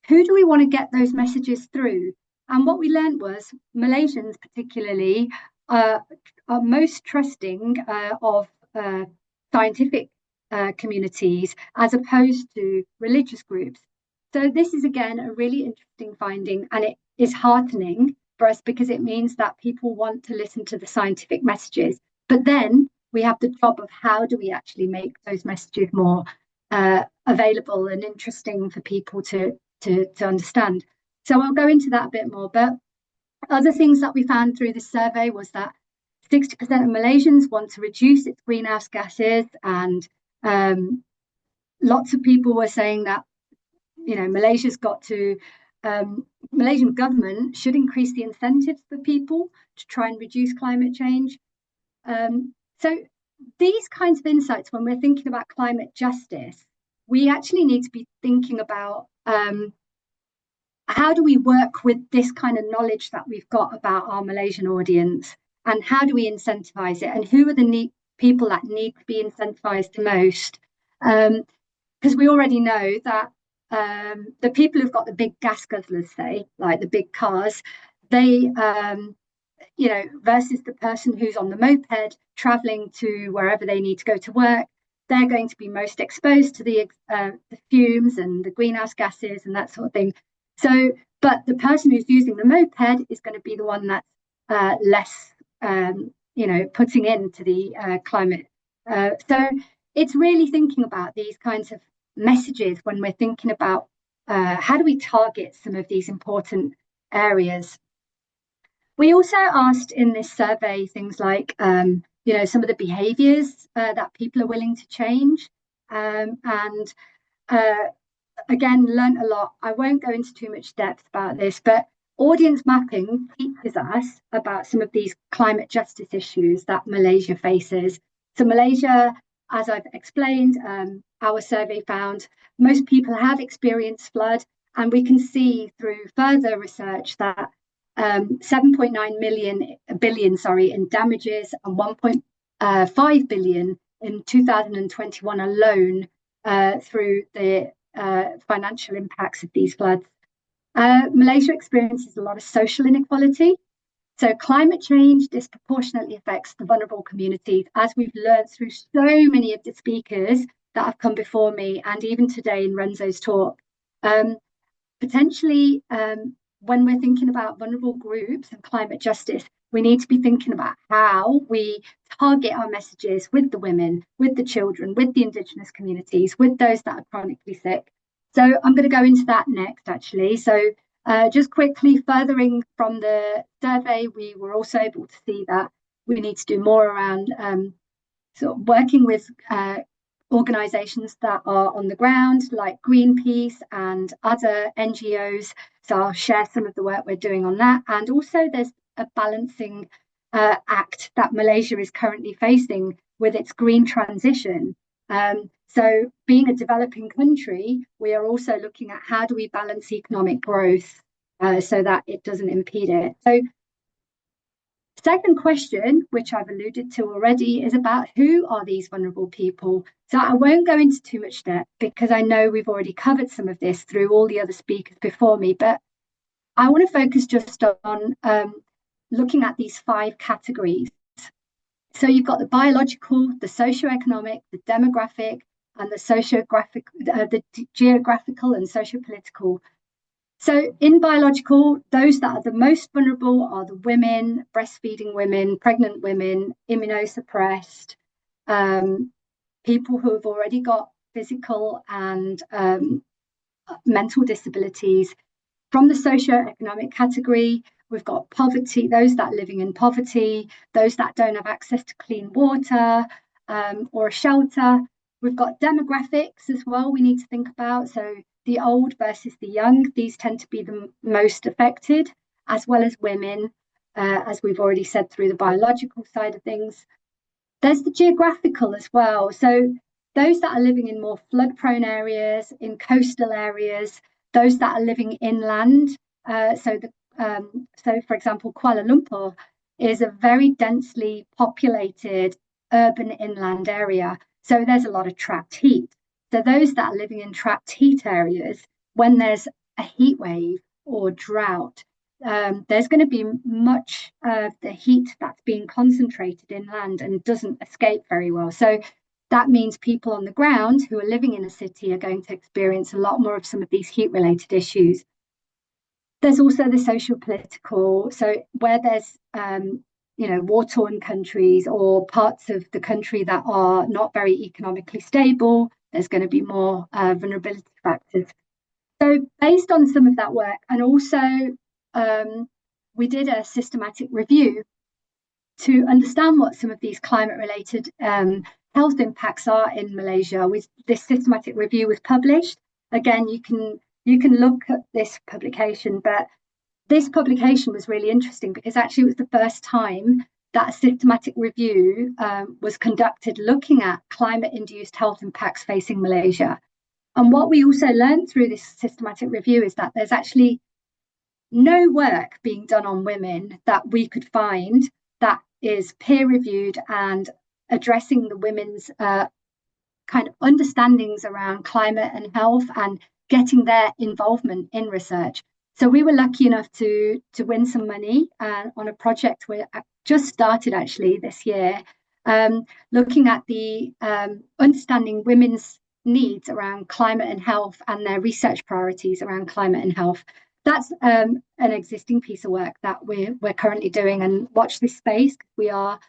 who do we want to get those messages through? And what we learned was Malaysians particularly are most trusting of scientific communities as opposed to religious groups. So this is again a really interesting finding, and it is heartening for us because it means that people want to listen to the scientific messages. But then we have the job of how do we actually make those messages more available and interesting for people to understand. So I'll go into that a bit more, but Other things that we found through this survey was that 60% of Malaysians want to reduce its greenhouse gases, and lots of people were saying that, you know, Malaysia's got to, Malaysian government should increase the incentives for people to try and reduce climate change. So these kinds of insights, when we're thinking about climate justice, we actually need to be thinking about how do we work with this kind of knowledge that we've got about our Malaysian audience, and how do we incentivize it, and who are the people that need to be incentivized the most? Because we already know that the people who've got the big gas guzzlers, say, like the big cars, they, you know, versus the person who's on the moped traveling to wherever they need to go to work, they're going to be most exposed to the fumes and the greenhouse gases and that sort of thing. So, but the person who's using the moped is going to be the one that's less, you know, putting into the climate. So it's really thinking about these kinds of messages when we're thinking about how do we target some of these important areas. We also asked in this survey things like, you know, some of the behaviours that people are willing to change, and again, learned a lot. I won't go into too much depth about this, but audience mapping teaches us about some of these climate justice issues that Malaysia faces. So Malaysia, as I've explained, our survey found most people have experienced flood, and we can see through further research that 7.9 billion in damages and 1.5 billion in 2021 alone through the financial impacts of these floods. Malaysia experiences a lot of social inequality. So climate change disproportionately affects the vulnerable communities, as we've learned through so many of the speakers that have come before me, and even today in Renzo's talk. Potentially, when we're thinking about vulnerable groups and climate justice, we need to be thinking about how we target our messages with the women, with the children, with the Indigenous communities, with those that are chronically sick. So I'm going to go into that next, actually. So just quickly, furthering from the survey, we were also able to see that we need to do more around sort of working with organisations that are on the ground, like Greenpeace and other NGOs. So I'll share some of the work we're doing on that. And also there's a balancing act that Malaysia is currently facing with its green transition. So being a developing country, we are also looking at how do we balance economic growth so that it doesn't impede it. So second question, which I've alluded to already, is about who are these vulnerable people? So I won't go into too much depth because I know we've already covered some of this through all the other speakers before me, but I want to focus just on looking at these 5 categories. So you've got the biological, the socioeconomic, the demographic, and the geographical and sociopolitical. So in biological, those that are the most vulnerable are the women, breastfeeding women, pregnant women, immunosuppressed, people who have already got physical and mental disabilities. From the socioeconomic category, we've got poverty, those that are living in poverty, those that don't have access to clean water or a shelter. We've got demographics as well we need to think about. So the old versus the young, these tend to be the most affected, as well as women, as we've already said through the biological side of things. There's the geographical as well. So those that are living in more flood-prone areas, in coastal areas, those that are living inland. So for example, Kuala Lumpur is a very densely populated urban inland area. So there's a lot of trapped heat. So those that are living in trapped heat areas, when there's a heat wave or drought, there's going to be much of the heat that's being concentrated inland and doesn't escape very well. So that means people on the ground who are living in a city are going to experience a lot more of some of these heat-related issues. There's also the social political. So where there's war-torn countries or parts of the country that are not very economically stable, there's going to be more vulnerability factors. So based on some of that work, and also we did a systematic review to understand what some of these climate-related health impacts are in Malaysia. This systematic review was published. Again, you can look at this publication, but this publication was really interesting because actually it was the first time that a systematic review was conducted looking at climate-induced health impacts facing Malaysia. And what we also learned through this systematic review is that there's actually no work being done on women that we could find that is peer-reviewed and addressing the women's kind of understandings around climate and health and getting their involvement in research. So we were lucky enough to win some money on a project we just started actually this year, looking at the understanding women's needs around climate and health and their research priorities around climate and health. That's an existing piece of work that we're currently doing, and watch this space. We are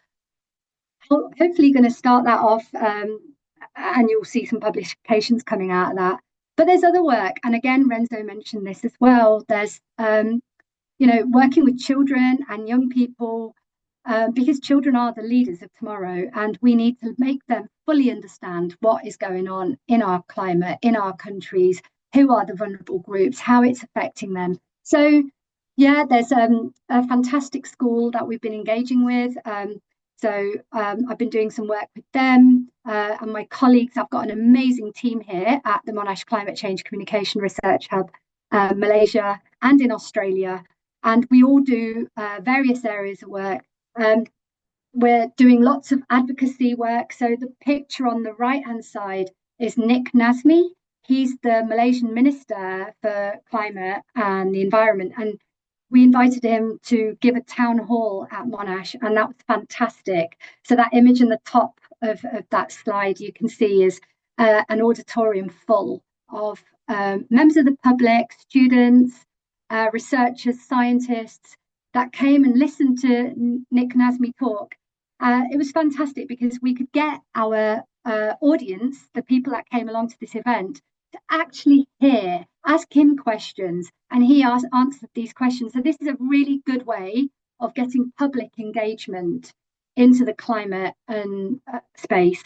hopefully going to start that off, and you'll see some publications coming out of that. But there's other work, and again, Renzo mentioned this as well. There's working with children and young people, because children are the leaders of tomorrow, and we need to make them fully understand what is going on in our climate, in our countries, who are the vulnerable groups, how it's affecting them. So yeah, there's a fantastic school that we've been engaging with. I've been doing some work with them and my colleagues. I've got an amazing team here at the Monash Climate Change Communication Research Hub, Malaysia and in Australia. And we all do various areas of work. We're doing lots of advocacy work. So the picture on the right-hand side is Nick Nazmi. He's the Malaysian Minister for Climate and the Environment. And we invited him to give a town hall at Monash, and that was fantastic. So that image in the top of that slide you can see is an auditorium full of members of the public, students, researchers, scientists that came and listened to Nick Nazmi talk. It was fantastic because we could get our audience, the people that came along to this event, to actually ask him questions, and he answered these questions. So this is a really good way of getting public engagement into the climate and space.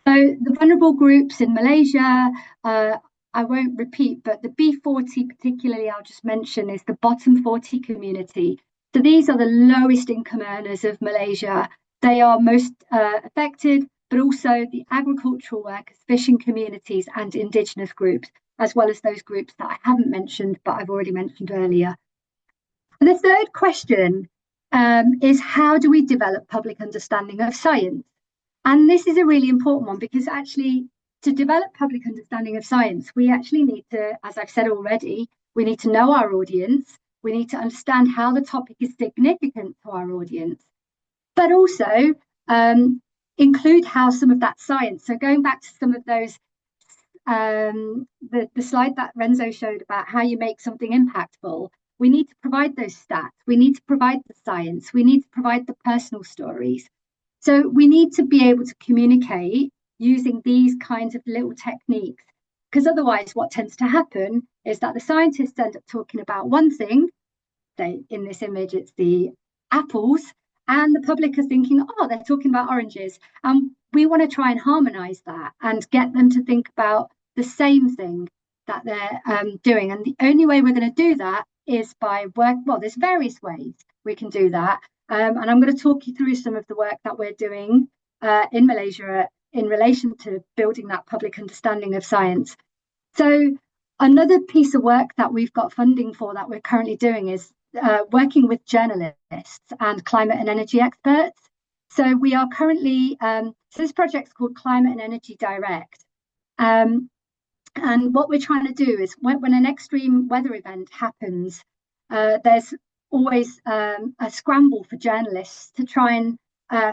So the vulnerable groups in Malaysia, I won't repeat, but the B40 particularly I'll just mention is the bottom 40 community. So these are the lowest income earners of Malaysia. They are most affected, but also the agricultural workers, fishing communities and indigenous groups, as well as those groups that I haven't mentioned, but I've already mentioned earlier. And the third question is, how do we develop public understanding of science? And this is a really important one, because actually to develop public understanding of science, we actually need to, as I've said already, we need to know our audience. We need to understand how the topic is significant to our audience, but also include how some of that science. So going back to some of those, the slide that Renzo showed about how you make something impactful, we need to provide those stats. We need to provide the science. We need to provide the personal stories. So we need to be able to communicate using these kinds of little techniques, because otherwise what tends to happen is that the scientists end up talking about one thing. In this image, it's the apples, and the public is thinking, oh, they're talking about oranges. We want to try and harmonize that and get them to think about the same thing that they're doing. And the only way we're going to do that is by there's various ways we can do that. And I'm going to talk you through some of the work that we're doing in Malaysia in relation to building that public understanding of science. So another piece of work that we've got funding for that we're currently doing is working with journalists and climate and energy experts. So we are currently, so this project's called Climate and Energy Direct. And what we're trying to do is when an extreme weather event happens, there's always a scramble for journalists to try and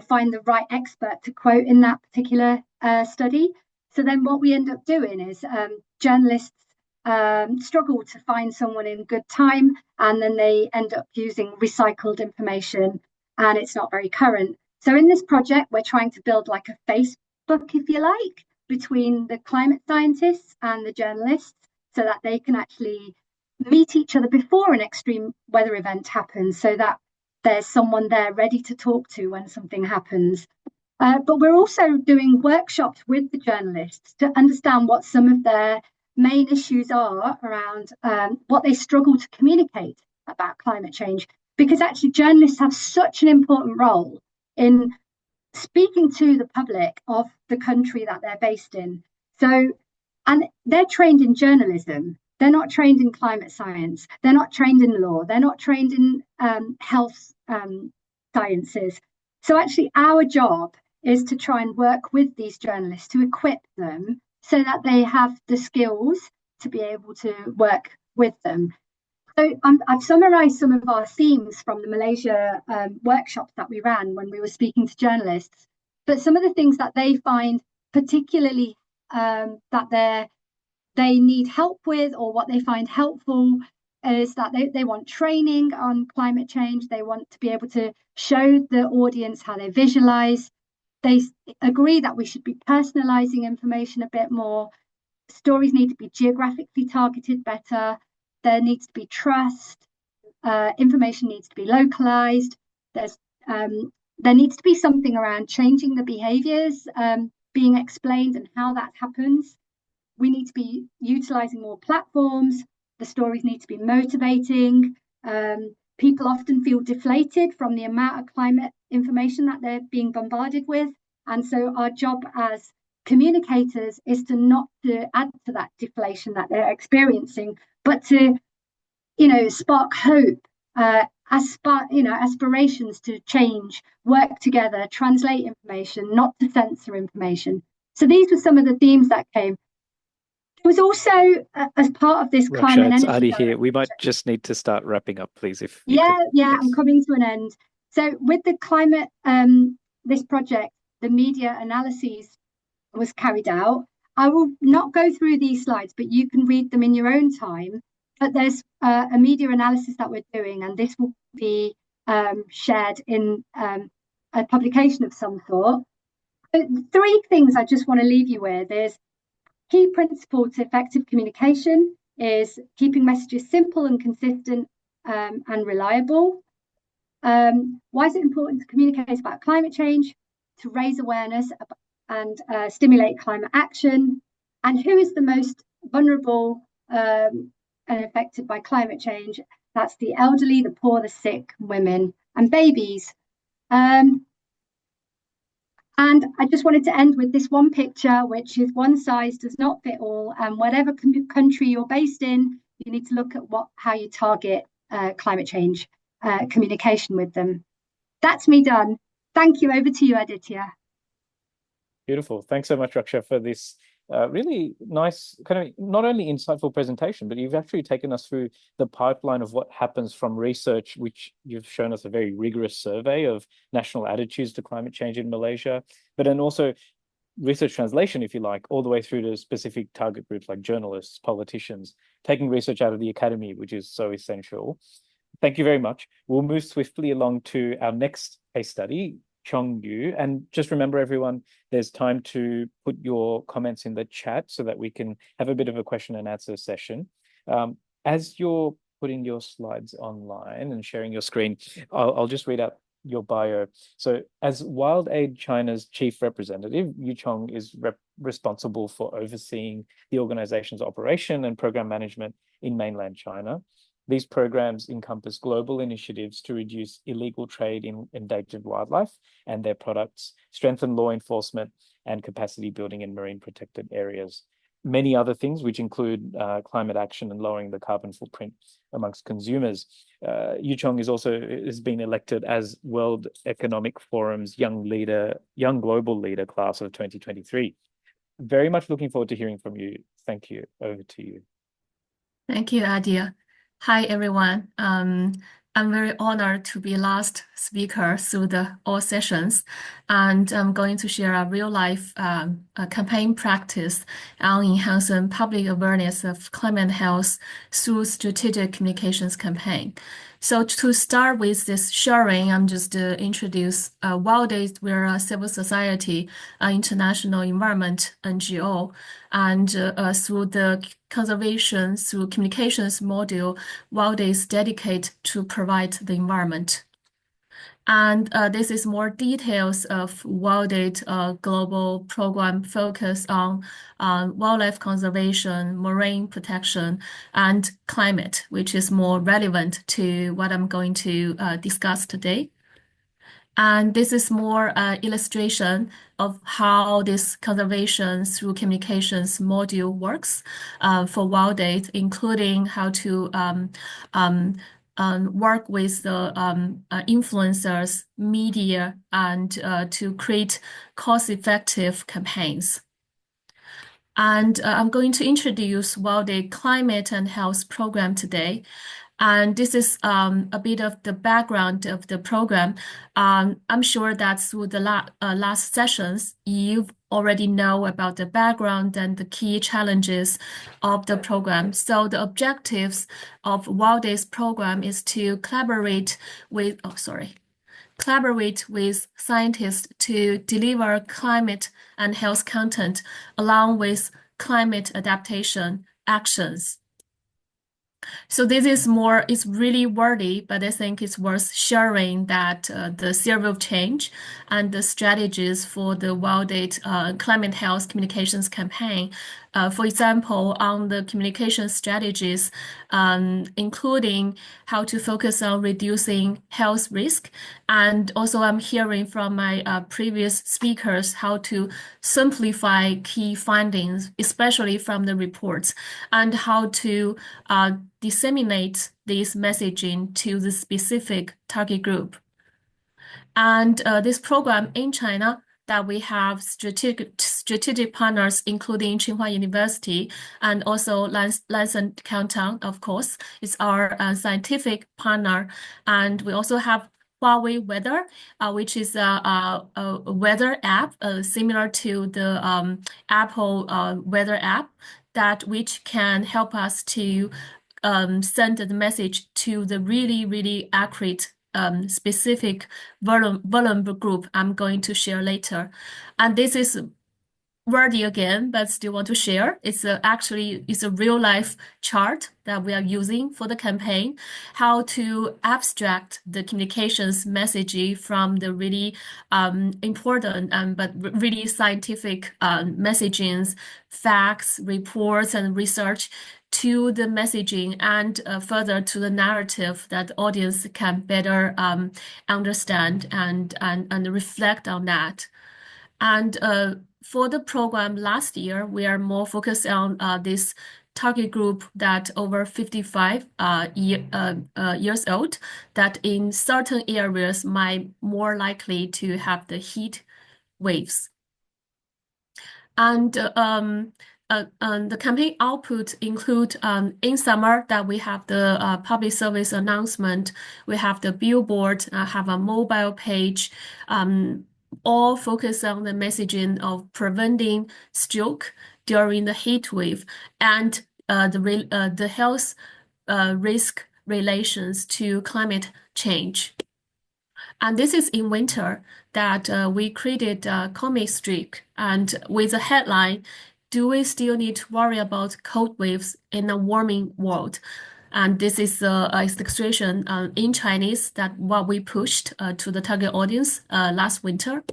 find the right expert to quote in that particular study. So then what we end up doing is journalists struggle to find someone in good time, and then they end up using recycled information, and it's not very current. So in this project, we're trying to build like a Facebook, if you like, between the climate scientists and the journalists, so that they can actually meet each other before an extreme weather event happens, so that there's someone there ready to talk to when something happens. But we're also doing workshops with the journalists to understand what some of their main issues are around what they struggle to communicate about climate change, because actually journalists have such an important role in speaking to the public of the country that they're based in. So, and they're trained in journalism. They're not trained in climate science. They're not trained in law. They're not trained in health sciences. So actually our job is to try and work with these journalists to equip them so that they have the skills to be able to work with them. So I've summarised some of our themes from the Malaysia workshops that we ran when we were speaking to journalists. But some of the things that they find particularly that they need help with, or what they find helpful, is that they want training on climate change. They want to be able to show the audience how they visualise. They agree that we should be personalising information a bit more. Stories need to be geographically targeted better. There needs to be trust. Information needs to be localised. There needs to be something around changing the behaviours being explained and how that happens. We need to be utilising more platforms. The stories need to be motivating. People often feel deflated from the amount of climate information that they're being bombarded with. And so our job as communicators is to not to add to that deflation that they're experiencing, but to, spark hope, aspirations to change, work together, translate information, not to censor information. So these were some of the themes that came. It was also as part of this Raksha, climate and it's energy. Adi here. We might just need to start wrapping up, please. If yes. Yes. I'm coming to an end. So with the climate, this project, the media analyses was carried out. I will not go through these slides, but you can read them in your own time. But there's a media analysis that we're doing, and this will be shared in a publication of some sort. But 3 things I just want to leave you with is key principle to effective communication is keeping messages simple and consistent and reliable. Why is it important to communicate about climate change? To raise awareness and stimulate climate action. And who is the most vulnerable and affected by climate change? That's the elderly, the poor, the sick, women and babies. And I just wanted to end with this one picture, which is one size does not fit all. And whatever country you're based in, you need to look at how you target climate change communication with them. That's me done. Thank you. Over to you, Aditya. Beautiful. Thanks so much, Raksha, for this really nice, kind of not only insightful presentation, but you've actually taken us through the pipeline of what happens from research, which you've shown us a very rigorous survey of national attitudes to climate change in Malaysia, but then also research translation, if you like, all the way through to specific target groups like journalists, politicians, taking research out of the academy, which is so essential. Thank you very much. We'll move swiftly along to our next case study, Chong. And just remember, everyone, there's time to put your comments in the chat so that we can have a bit of a question and answer session. As you're putting your slides online and sharing your screen, I'll just read out your bio. So as WildAid China's chief representative, Yu Chong is responsible for overseeing the organization's operation and program management in mainland China. These programs encompass global initiatives to reduce illegal trade in endangered wildlife and their products, strengthen law enforcement and capacity building in marine protected areas. Many other things, which include climate action and lowering the carbon footprint amongst consumers. Yu Chong has been elected as World Economic Forum's Young Global Leader class of 2023. Very much looking forward to hearing from you. Thank you. Over to you. Thank you, Aditya. Hi, everyone. I'm very honored to be last speaker through all sessions, and I'm going to share a real-life campaign practice on enhancing public awareness of climate health through strategic communications campaign. So to start with this sharing, I'm just introduce WildAid. We're a civil society, international environment NGO, and through the conservation, through communications module, WildAid is dedicated to provide the environment. And this is more details of WildAid global program focus on wildlife conservation, marine protection, and climate, which is more relevant to what I'm going to discuss today. And this is more illustration of how this conservation through communications module works for WildAid, including how to work with the influencers, media, and to create cost-effective campaigns. And I'm going to introduce WildAid Climate and Health Program today. And this is a bit of the background of the program. I'm sure that through the last sessions, you already know about the background and the key challenges of the program. So the objectives of WildAid's program is to collaborate with scientists to deliver climate and health content along with climate adaptation actions. So this is more, it's really wordy, but I think it's worth sharing that the theory of change and the strategies for the WildAid climate health communications campaign. For example, on the communication strategies, including how to focus on reducing health risk. And also I'm hearing from my previous speakers how to simplify key findings, especially from the reports, and how to disseminate this messaging to the specific target group. And this program in China that we have strategic partners, including Tsinghua University and also Lancet Canton, of course, is our scientific partner. And we also have Huawei Weather, which is a weather app similar to the Apple weather app, which can help us to send the message to the really accurate specific vulnerable group I'm going to share later. And this is wordy again, but still want to share. It's actually a real life chart that we are using for the campaign, how to abstract the communications messaging from the really important but really scientific messagings, facts, reports, and research to the messaging and further to the narrative that the audience can better understand and reflect on that. And for the program last year, we are more focused on this target group that over 55 years old, that in certain areas might more likely to have the heat waves. And the campaign output include in summer that we have the public service announcement, we have the billboard, have a mobile page, all focus on the messaging of preventing stroke during the heat wave and the health risk relations to climate change. And this is in winter that we created a comic strip and with a headline, "Do we still need to worry about cold waves in a warming world?" And this is an illustration in Chinese that what we pushed to the target audience last winter.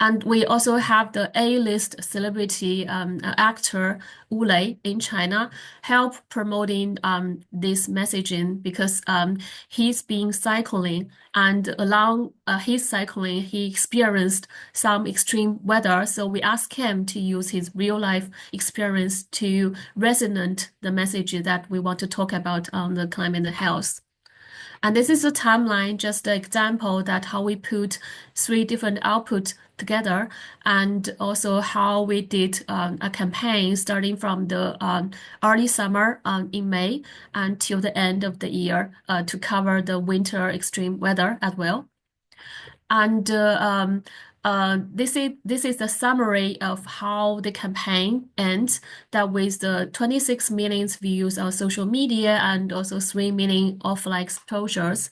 And we also have the A-list celebrity actor Wu Lei in China help promoting this messaging because he's been cycling, and along his cycling, he experienced some extreme weather. So we asked him to use his real life experience to resonate the message that we want to talk about on the climate and health. And this is a timeline, just an example that how we put 3 different outputs together, and also how we did a campaign starting from the early summer in May until the end of the year to cover the winter extreme weather as well. And This is the summary of how the campaign ends. That with the 26 million views on social media and also 3 million offline exposures.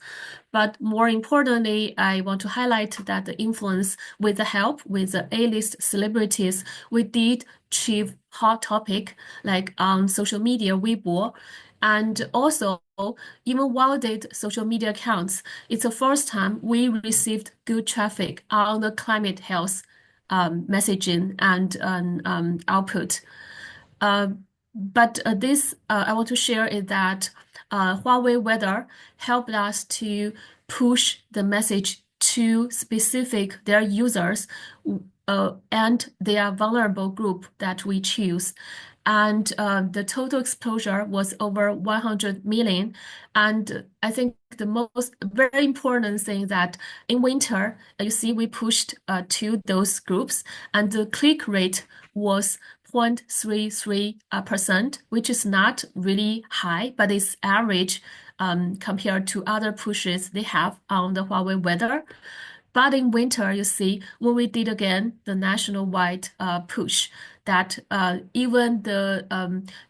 But more importantly, I want to highlight that the influence with the help with the A-list celebrities, we did achieve hot topic like on social media, Weibo, and also even WildAid social media accounts. It's the first time we received good traffic on the climate health messaging and output. But this I want to share is that Huawei Weather helped us to push the message to specific their users and their vulnerable group that we choose. And the total exposure was over 100 million. And I think the most very important thing that in winter, you see, we pushed to those groups, and the click rate was 0.33%, which is not really high, but it's average compared to other pushes they have on the Huawei Weather. But in winter, you see, when we did again the national-wide push, that even the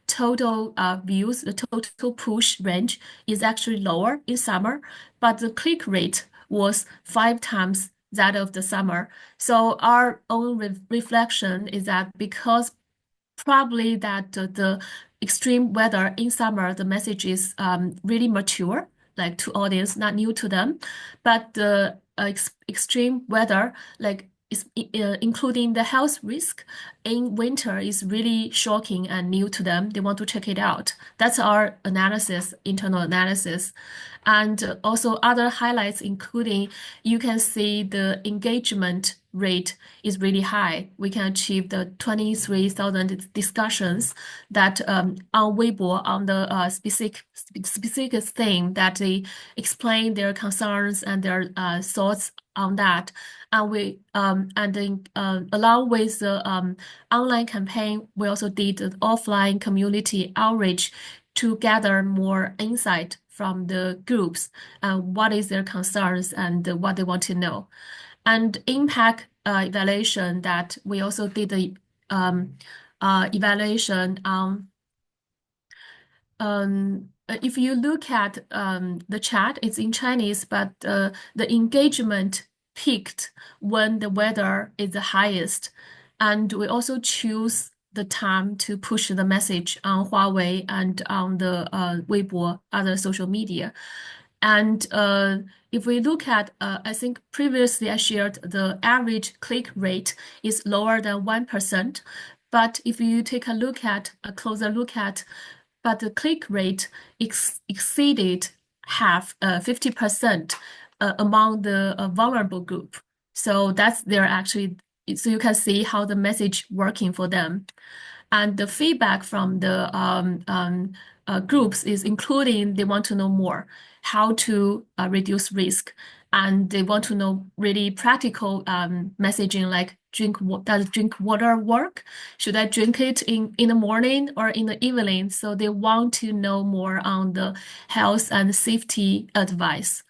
total views, the total push range is actually lower in summer, but the click rate was 5 times that of the summer. So our own reflection is that because probably that the extreme weather in summer, the message is really mature, like to audience, not new to them, but the extreme weather, like including the health risk in winter, is really shocking and new to them. They want to check it out. That's our analysis, internal analysis. And also other highlights, including you can see the engagement rate is really high. We can achieve the 23,000 discussions that on Weibo on the specific thing that they explain their concerns and their thoughts on that. And we along with the online campaign, we also did the offline community outreach to gather more insight from the groups and what is their concerns and what they want to know. And impact evaluation, that we also did the evaluation on if you look at the chat, it's in Chinese, but the engagement peaked when the weather is the highest. And we also choose the time to push the message on Huawei and on the Weibo, other social media. And if we look at, I think previously I shared the average click rate is lower than 1%. But if you take a look at a closer look at, but the click rate exceeded 50% among the vulnerable group. So that's their actually, so you can see how the message working for them. And the feedback from the groups is including they want to know more how to reduce risk, and they want to know really practical messaging like does drink water work? Should I drink it in the morning or in the evening? So they want to know more on the health and safety advice.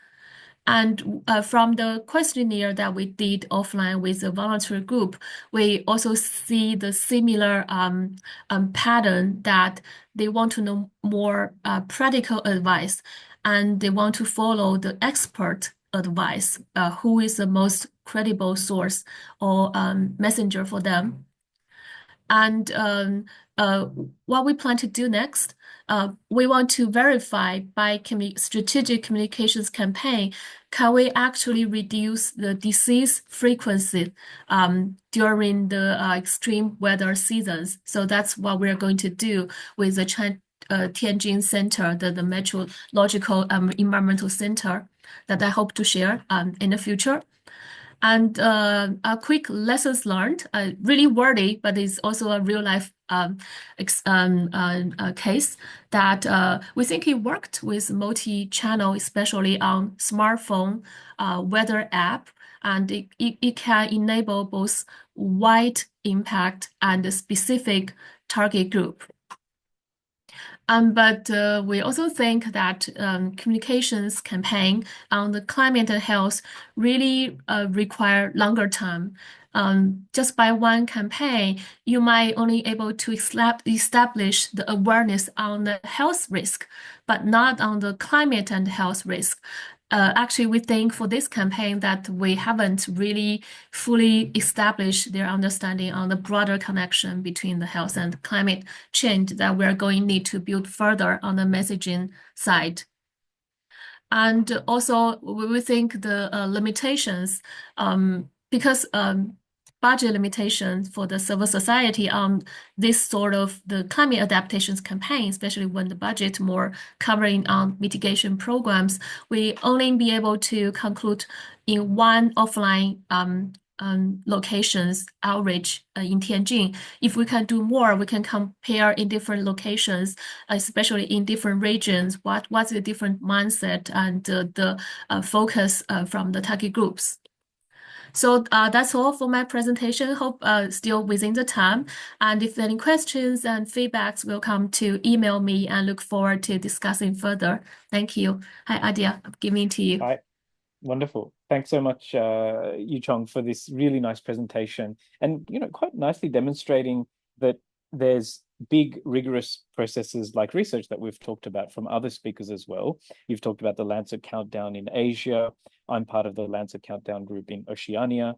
And from the questionnaire that we did offline with the voluntary group, we also see the similar pattern that they want to know more practical advice, and they want to follow the expert advice, who is the most credible source or messenger for them. And what we plan to do next, we want to verify by strategic communications campaign, can we actually reduce the disease frequency during the extreme weather seasons? So that's what we're going to do with the Tianjin Center, the Meteorological Environmental Center, that I hope to share in the future. And a quick lessons learned, really wordy, but it's also a real life case that we think it worked with multi-channel, especially on smartphone weather app, and it can enable both wide impact and a specific target group. But we also think that communications campaign on the climate and health really require longer term. Just by one campaign, you might only able to establish the awareness on the health risk, but not on the climate and health risk. Actually, we think for this campaign that we haven't really fully established their understanding on the broader connection between the health and climate change that we're going to need to build further on the messaging side. And also, we think the limitations, because budget limitations for the civil society on this sort of the climate adaptations campaign, especially when the budget more covering on mitigation programs, we only be able to conclude in one offline locations outreach in Tianjin. If we can do more, we can compare in different locations, especially in different regions, what's the different mindset and the focus from the target groups. So that's all for my presentation. Hope still within the time. And if any questions and feedbacks, will come to email me and look forward to discussing further. Thank you. Hi, Aditya. I'm giving to you. Hi. Wonderful. Thanks so much, Chong, for this really nice presentation, and quite nicely demonstrating that there's big, rigorous processes like research that we've talked about from other speakers as well. You've talked about the Lancet Countdown in Asia. I'm part of the Lancet Countdown group in Oceania.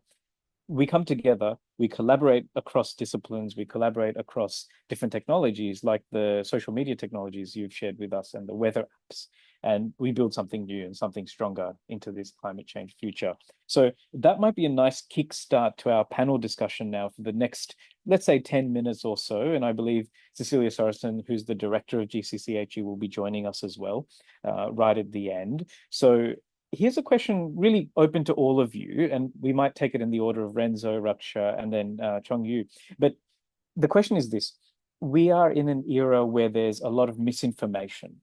We come together, we collaborate across disciplines, we collaborate across different technologies like the social media technologies you've shared with us and the weather apps, and we build something new and something stronger into this climate change future. So that might be a nice kickstart to our panel discussion now for the next, let's say, 10 minutes or so. And I believe Cecilia Sorensen, who's the director of GCCHE, will be joining us as well, right at the end. So here's a question really open to all of you, and we might take it in the order of Renzo, Raksha, and then Chong Yu. But the question is this: we are in an era where there's a lot of misinformation.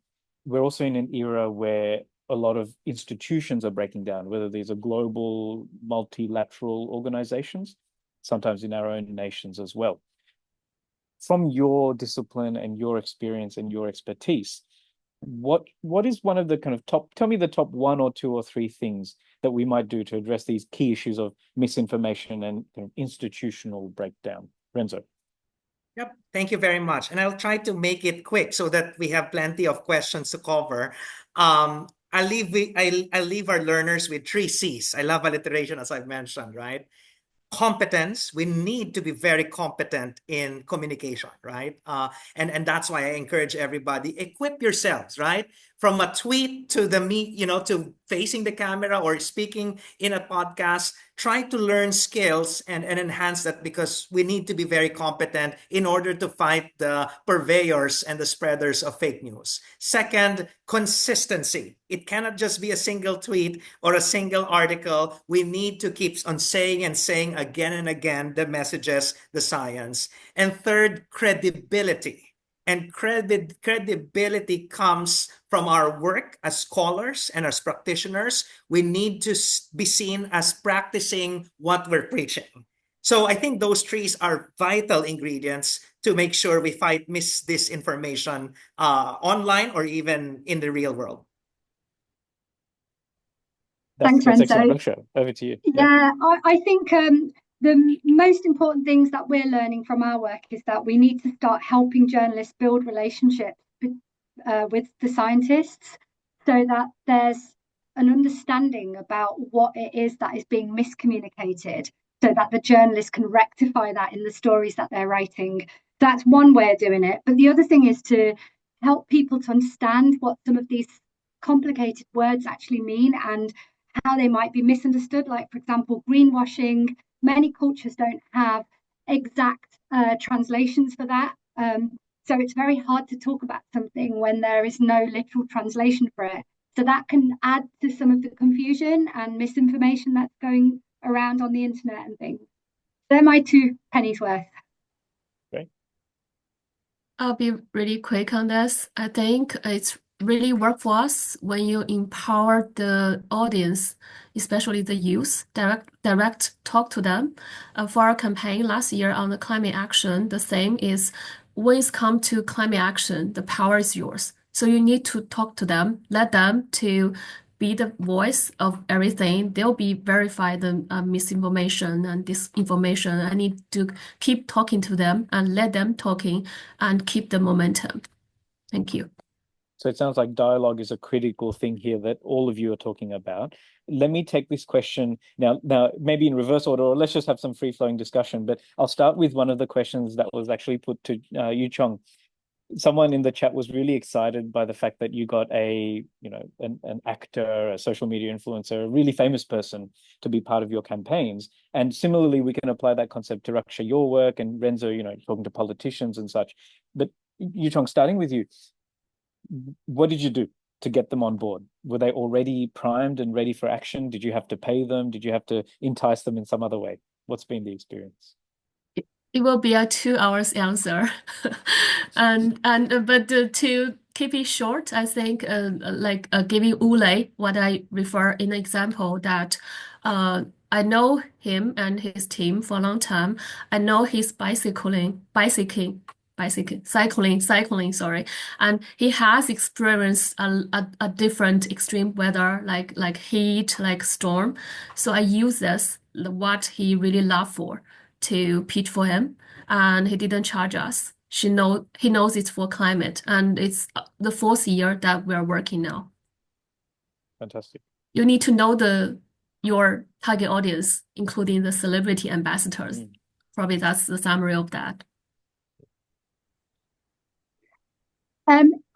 We're also in an era where a lot of institutions are breaking down, whether these are global, multilateral organizations, sometimes in our own nations as well. From your discipline and your experience and your expertise, what is one of the kind of tell me the top 1 or 2 or 3 things that we might do to address these key issues of misinformation and kind of institutional breakdown? Renzo. Yep, thank you very much. And I'll try to make it quick so that we have plenty of questions to cover. I'll leave our learners with 3 C's. I love alliteration, as I've mentioned, right? Competence. We need to be very competent in communication, right? And that's why I encourage everybody, equip yourselves, right? From a tweet to to facing the camera or speaking in a podcast, try to learn skills and enhance that, because we need to be very competent in order to fight the purveyors and the spreaders of fake news. Second, consistency. It cannot just be a single tweet or a single article. We need to keep on saying and saying again and again the messages, the science. And third, credibility. And credibility comes from our work as scholars and as practitioners. We need to be seen as practicing what we're preaching. So I think those 3 are vital ingredients to make sure we fight disinformation online or even in the real world. Thanks, Renzo. Raksha, over to you. Yeah, I think the most important things that we're learning from our work is that we need to start helping journalists build relationships with the scientists, so that there's an understanding about what it is that is being miscommunicated, so that the journalists can rectify that in the stories that they're writing. That's one way of doing it. But the other thing is to help people to understand what some of these complicated words actually mean and how they might be misunderstood. Like, for example, greenwashing. Many cultures don't have exact translations for that. So it's very hard to talk about something when there is no literal translation for it. So that can add to some of the confusion and misinformation that's going around on the internet and things. They're my 2 pennies worth. Great. I'll be really quick on this. I think it's really work for us when you empower the audience, especially the youth, direct talk to them. For our campaign last year on the climate action, the theme is when it's come to climate action, the power is yours. So you need to talk to them, let them to be the voice of everything. They'll be verify the misinformation and disinformation. I need to keep talking to them and let them talking and keep the momentum. Thank you. So it sounds like dialogue is a critical thing here that all of you are talking about. Let me take this question now maybe in reverse order, or let's just have some free-flowing discussion. But I'll start with one of the questions that was actually put to you, Chong. Someone in the chat was really excited by the fact that you got an actor, a social media influencer, a really famous person to be part of your campaigns. And similarly, we can apply that concept to Raksha, your work, and Renzo, talking to politicians and such. But you, Chong, starting with you, what did you do to get them on board? Were they already primed and ready for action? Did you have to pay them? Did you have to entice them in some other way? What's been the experience? It will be a 2 hours answer. But to keep it short, I think giving Ule, what I refer in the example that I know him and his team for a long time. I know he's cycling, sorry. And he has experienced a different extreme weather, like heat, like storm. So I use this, what he really loved for, to pitch for him. And he didn't charge us. He knows it's for climate. And it's the 4th year that we're working now. Fantastic. You need to know your target audience, including the celebrity ambassadors. Probably that's the summary of that.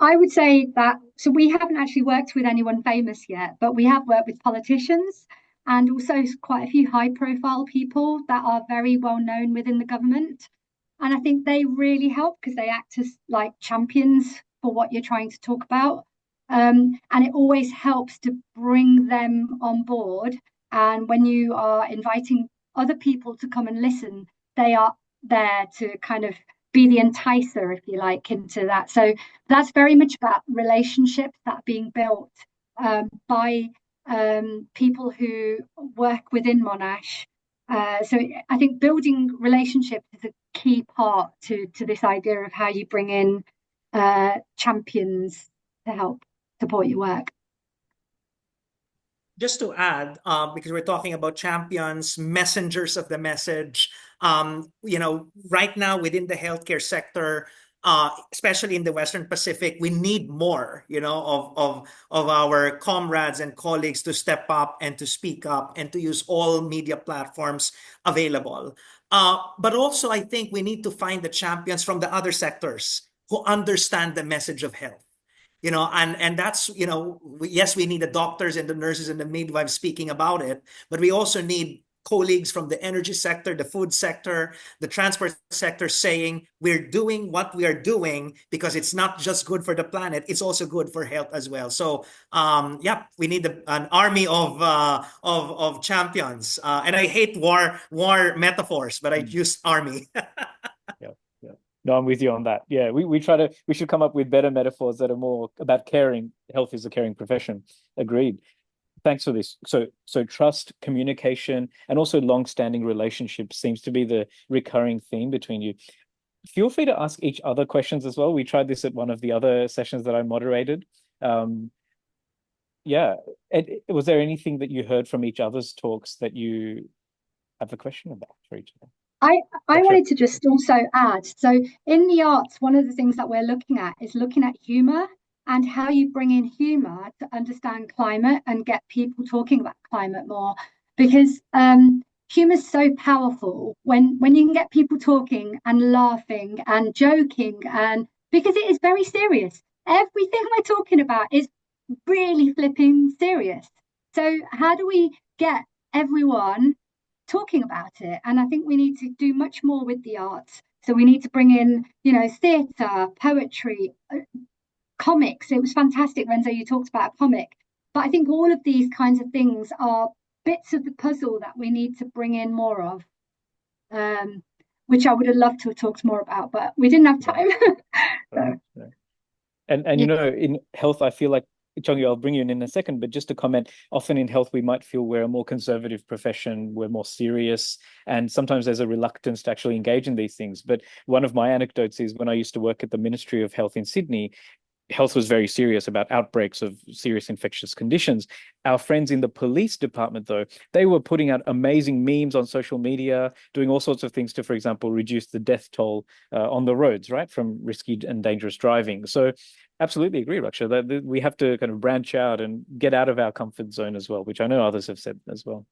I would say that, so we haven't actually worked with anyone famous yet, but we have worked with politicians and also quite a few high-profile people that are very well known within the government. And I think they really help because they act as like champions for what you're trying to talk about. And it always helps to bring them on board. And when you are inviting other people to come and listen, they are there to kind of be the enticer, if you like, into that. So that's very much about relationships that are being built by people who work within Monash. So I think building relationships is a key part to this idea of how you bring in champions to help support your work. Just to add, because we're talking about champions, messengers of the message, right now within the healthcare sector, especially in the Western Pacific, we need more, of our comrades and colleagues to step up and to speak up and to use all media platforms available. But also, I think we need to find the champions from the other sectors who understand the message of health. And that's, yes, we need the doctors and the nurses and the midwives speaking about it, but we also need colleagues from the energy sector, the food sector, the transport sector saying we're doing what we are doing because it's not just good for the planet, it's also good for health as well. So, we need an army of champions. And I hate war metaphors, but I use army. No, I'm with you on that. Yeah, we should come up with better metaphors that are more about caring. Health is a caring profession. Agreed. Thanks for this. So trust, communication, and also long-standing relationships seems to be the recurring theme between you. Feel free to ask each other questions as well. We tried this at one of the other sessions that I moderated. Was there anything that you heard from each other's talks that you have a question about for each other? I wanted to just also add, so in the arts, one of the things that we're looking at is looking at humour and how you bring in humour to understand climate and get people talking about climate more, because humour is so powerful when you can get people talking and laughing and joking, and because it is very serious. Everything we're talking about is really flipping serious. So how do we get everyone talking about it? And I think we need to do much more with the arts. So we need to bring in, theatre, poetry, comics. It was fantastic, Renzo, you talked about a comic. But I think all of these kinds of things are bits of the puzzle that we need to bring in more of, which I would have loved to have talked more about, but we didn't have time. And in health, I feel like Chong, I'll bring you in a second, but just to comment, often in health, we might feel we're a more conservative profession, we're more serious, and sometimes there's a reluctance to actually engage in these things. But one of my anecdotes is when I used to work at the Ministry of Health in Sydney, health was very serious about outbreaks of serious infectious conditions. Our friends in the police department, though, they were putting out amazing memes on social media, doing all sorts of things to, for example, reduce the death toll on the roads, right, from risky and dangerous driving. So absolutely agree, Raksha, that we have to kind of branch out and get out of our comfort zone as well, which I know others have said as well.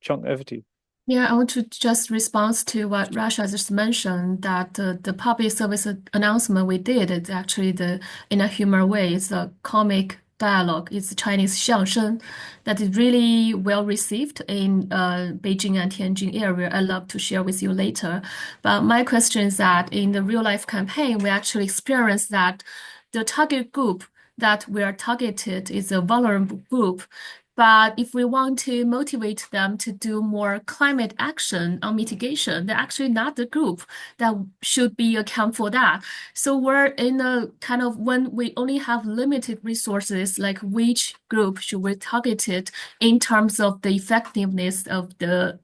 Chong, over to you. Yeah, I want to just respond to what Raksha just mentioned, that the public service announcement we did is actually in a humor way. It's a comic dialogue. It's Chinese xiangsheng that is really well received in Beijing and Tianjin area. I'd love to share with you later. But my question is that in the real life campaign, we actually experienced that the target group that we are targeted is a vulnerable group. But if we want to motivate them to do more climate action on mitigation, they're actually not the group that should be account for that. So we're in a kind of when we only have limited resources, like which group should we target it in terms of the effectiveness of the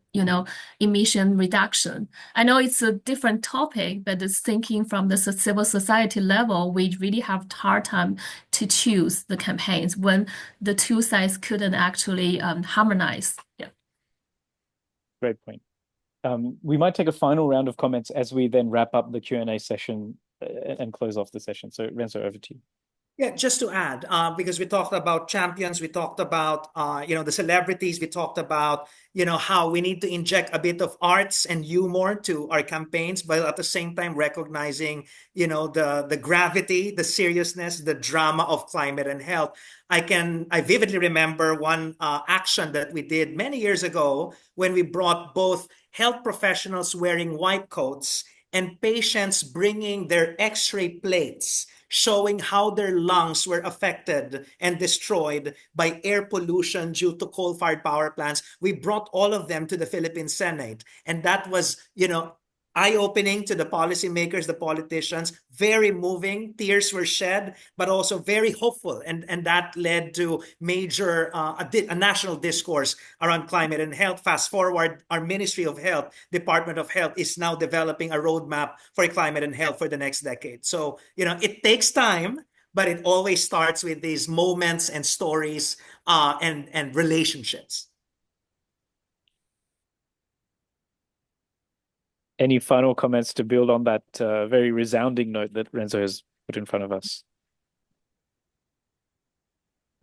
emission reduction. I know it's a different topic, but it's thinking from the civil society level, we really have a hard time to choose the campaigns when the two sides couldn't actually harmonize. Yeah. Great point. We might take a final round of comments as we then wrap up the Q&A session and close off the session. So Renzo, over to you. Yeah, just to add, because we talked about champions, we talked about, the celebrities, we talked about, how we need to inject a bit of arts and humor to our campaigns, but at the same time recognizing, the gravity, the seriousness, the drama of climate and health. I vividly remember one action that we did many years ago when we brought both health professionals wearing white coats and patients bringing their X-ray plates showing how their lungs were affected and destroyed by air pollution due to coal-fired power plants. We brought all of them to the Philippine Senate. And that was, eye-opening to the policymakers, the politicians, very moving. Tears were shed, but also very hopeful. And that led to major, a national discourse around climate and health. Fast forward, our Ministry of Health, Department of Health is now developing a roadmap for climate and health for the next decade. So, it takes time, but it always starts with these moments and stories and relationships. Any final comments to build on that very resounding note that Renzo has put in front of us?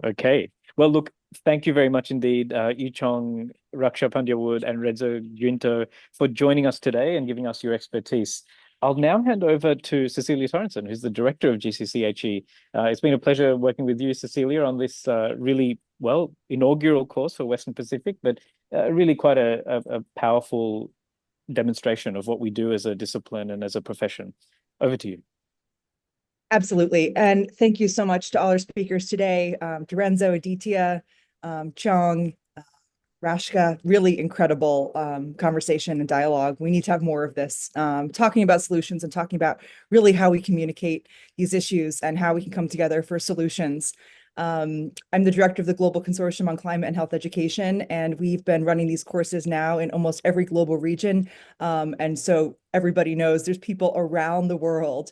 Okay. Well, look, thank you very much indeed, Chong, Raksha, Pandya-Wood, and Renzo Guinto for joining us today and giving us your expertise. I'll now hand over to Cecilia Torrenson, who's the director of GCCHE. It's been a pleasure working with you, Cecilia, on this really, inaugural course for Western Pacific, but really quite a powerful demonstration of what we do as a discipline and as a profession. Over to you. Absolutely. And thank you so much to all our speakers today, to Renzo, Aditya, Chong, Raksha. Really incredible conversation and dialogue. We need to have more of this, talking about solutions and talking about really how we communicate these issues and how we can come together for solutions. I'm the director of the Global Consortium on Climate and Health Education, and we've been running these courses now in almost every global region. And so everybody knows there's people around the world,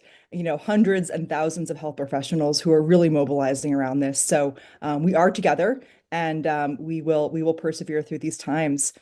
hundreds and thousands of health professionals who are really mobilizing around this. So we are together, and we will persevere through these times.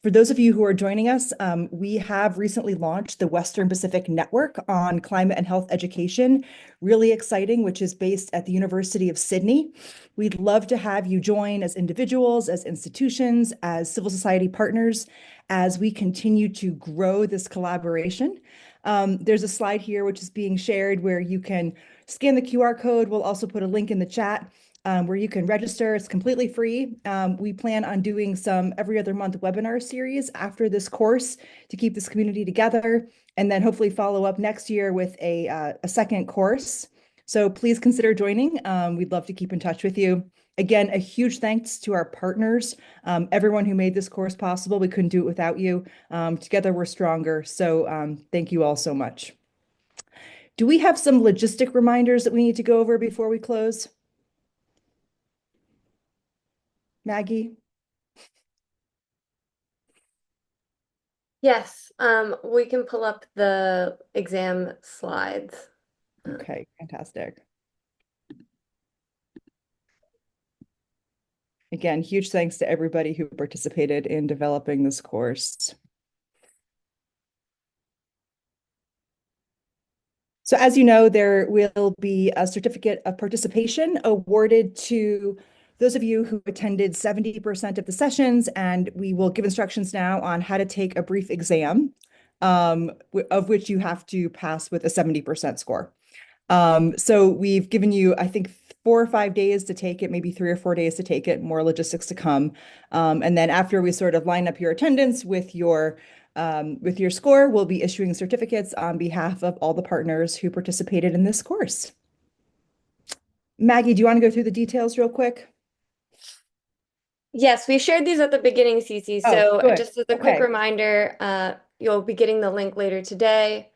For those of you who are joining us, we have recently launched the Western Pacific Network on Climate and Health Education. Really exciting, which is based at the University of Sydney. We'd love to have you join as individuals, as institutions, as civil society partners, as we continue to grow this collaboration. There's a slide here which is being shared where you can scan the QR code. We'll also put a link in the chat where you can register. It's completely free. We plan on doing some every other month webinar series after this course to keep this community together, and then hopefully follow up next year with a second course. So please consider joining. We'd love to keep in touch with you. Again, a huge thanks to our partners, everyone who made this course possible. We couldn't do it without you. Together we're stronger. So thank you all so much. Do we have some logistic reminders that we need to go over before we close? Maggie? Yes, we can pull up the exam slides. Okay, fantastic. Again, huge thanks to everybody who participated in developing this course. So as you know, there will be a certificate of participation awarded to those of you who attended 70% of the sessions, and we will give instructions now on how to take a brief exam, of which you have to pass with a 70% score. So we've given you, I think, 4 or 5 days to take it, maybe 3 or 4 days to take it, more logistics to come. And then after we sort of line up your attendance with your score, we'll be issuing certificates on behalf of all the partners who participated in this course. Maggie, do you want to go through the details real quick? Yes, we shared these at the beginning, Cece. Oh, So good. just as a quick Okay. reminder, you'll be getting the link later today.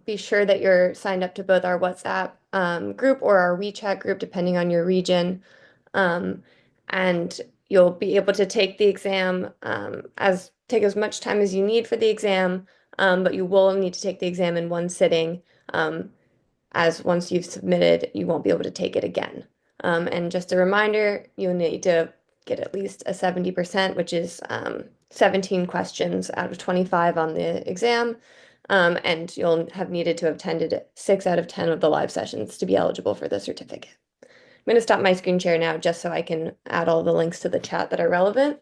Be sure that you're signed up to both our WhatsApp group or our WeChat group, depending on your region. And you'll be able to take the exam, take as much time as you need for the exam, but you will need to take the exam in one sitting, as once you've submitted, you won't be able to take it again. And just a reminder, you'll need to get at least a 70%, which is 17 questions out of 25 on the exam. And you'll have needed to have attended 6 out of 10 of the live sessions to be eligible for the certificate. I'm going to stop my screen share now just so I can add all the links to the chat that are relevant.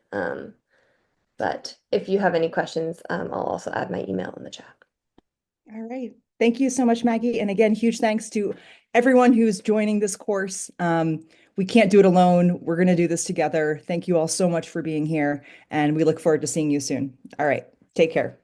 But if you have any questions, I'll also add my email in the chat. All right. Thank you so much, Maggie. And again, huge thanks to everyone who's joining this course. We can't do it alone. We're going to do this together. Thank you all so much for being here, and we look forward to seeing you soon. All right. Take care.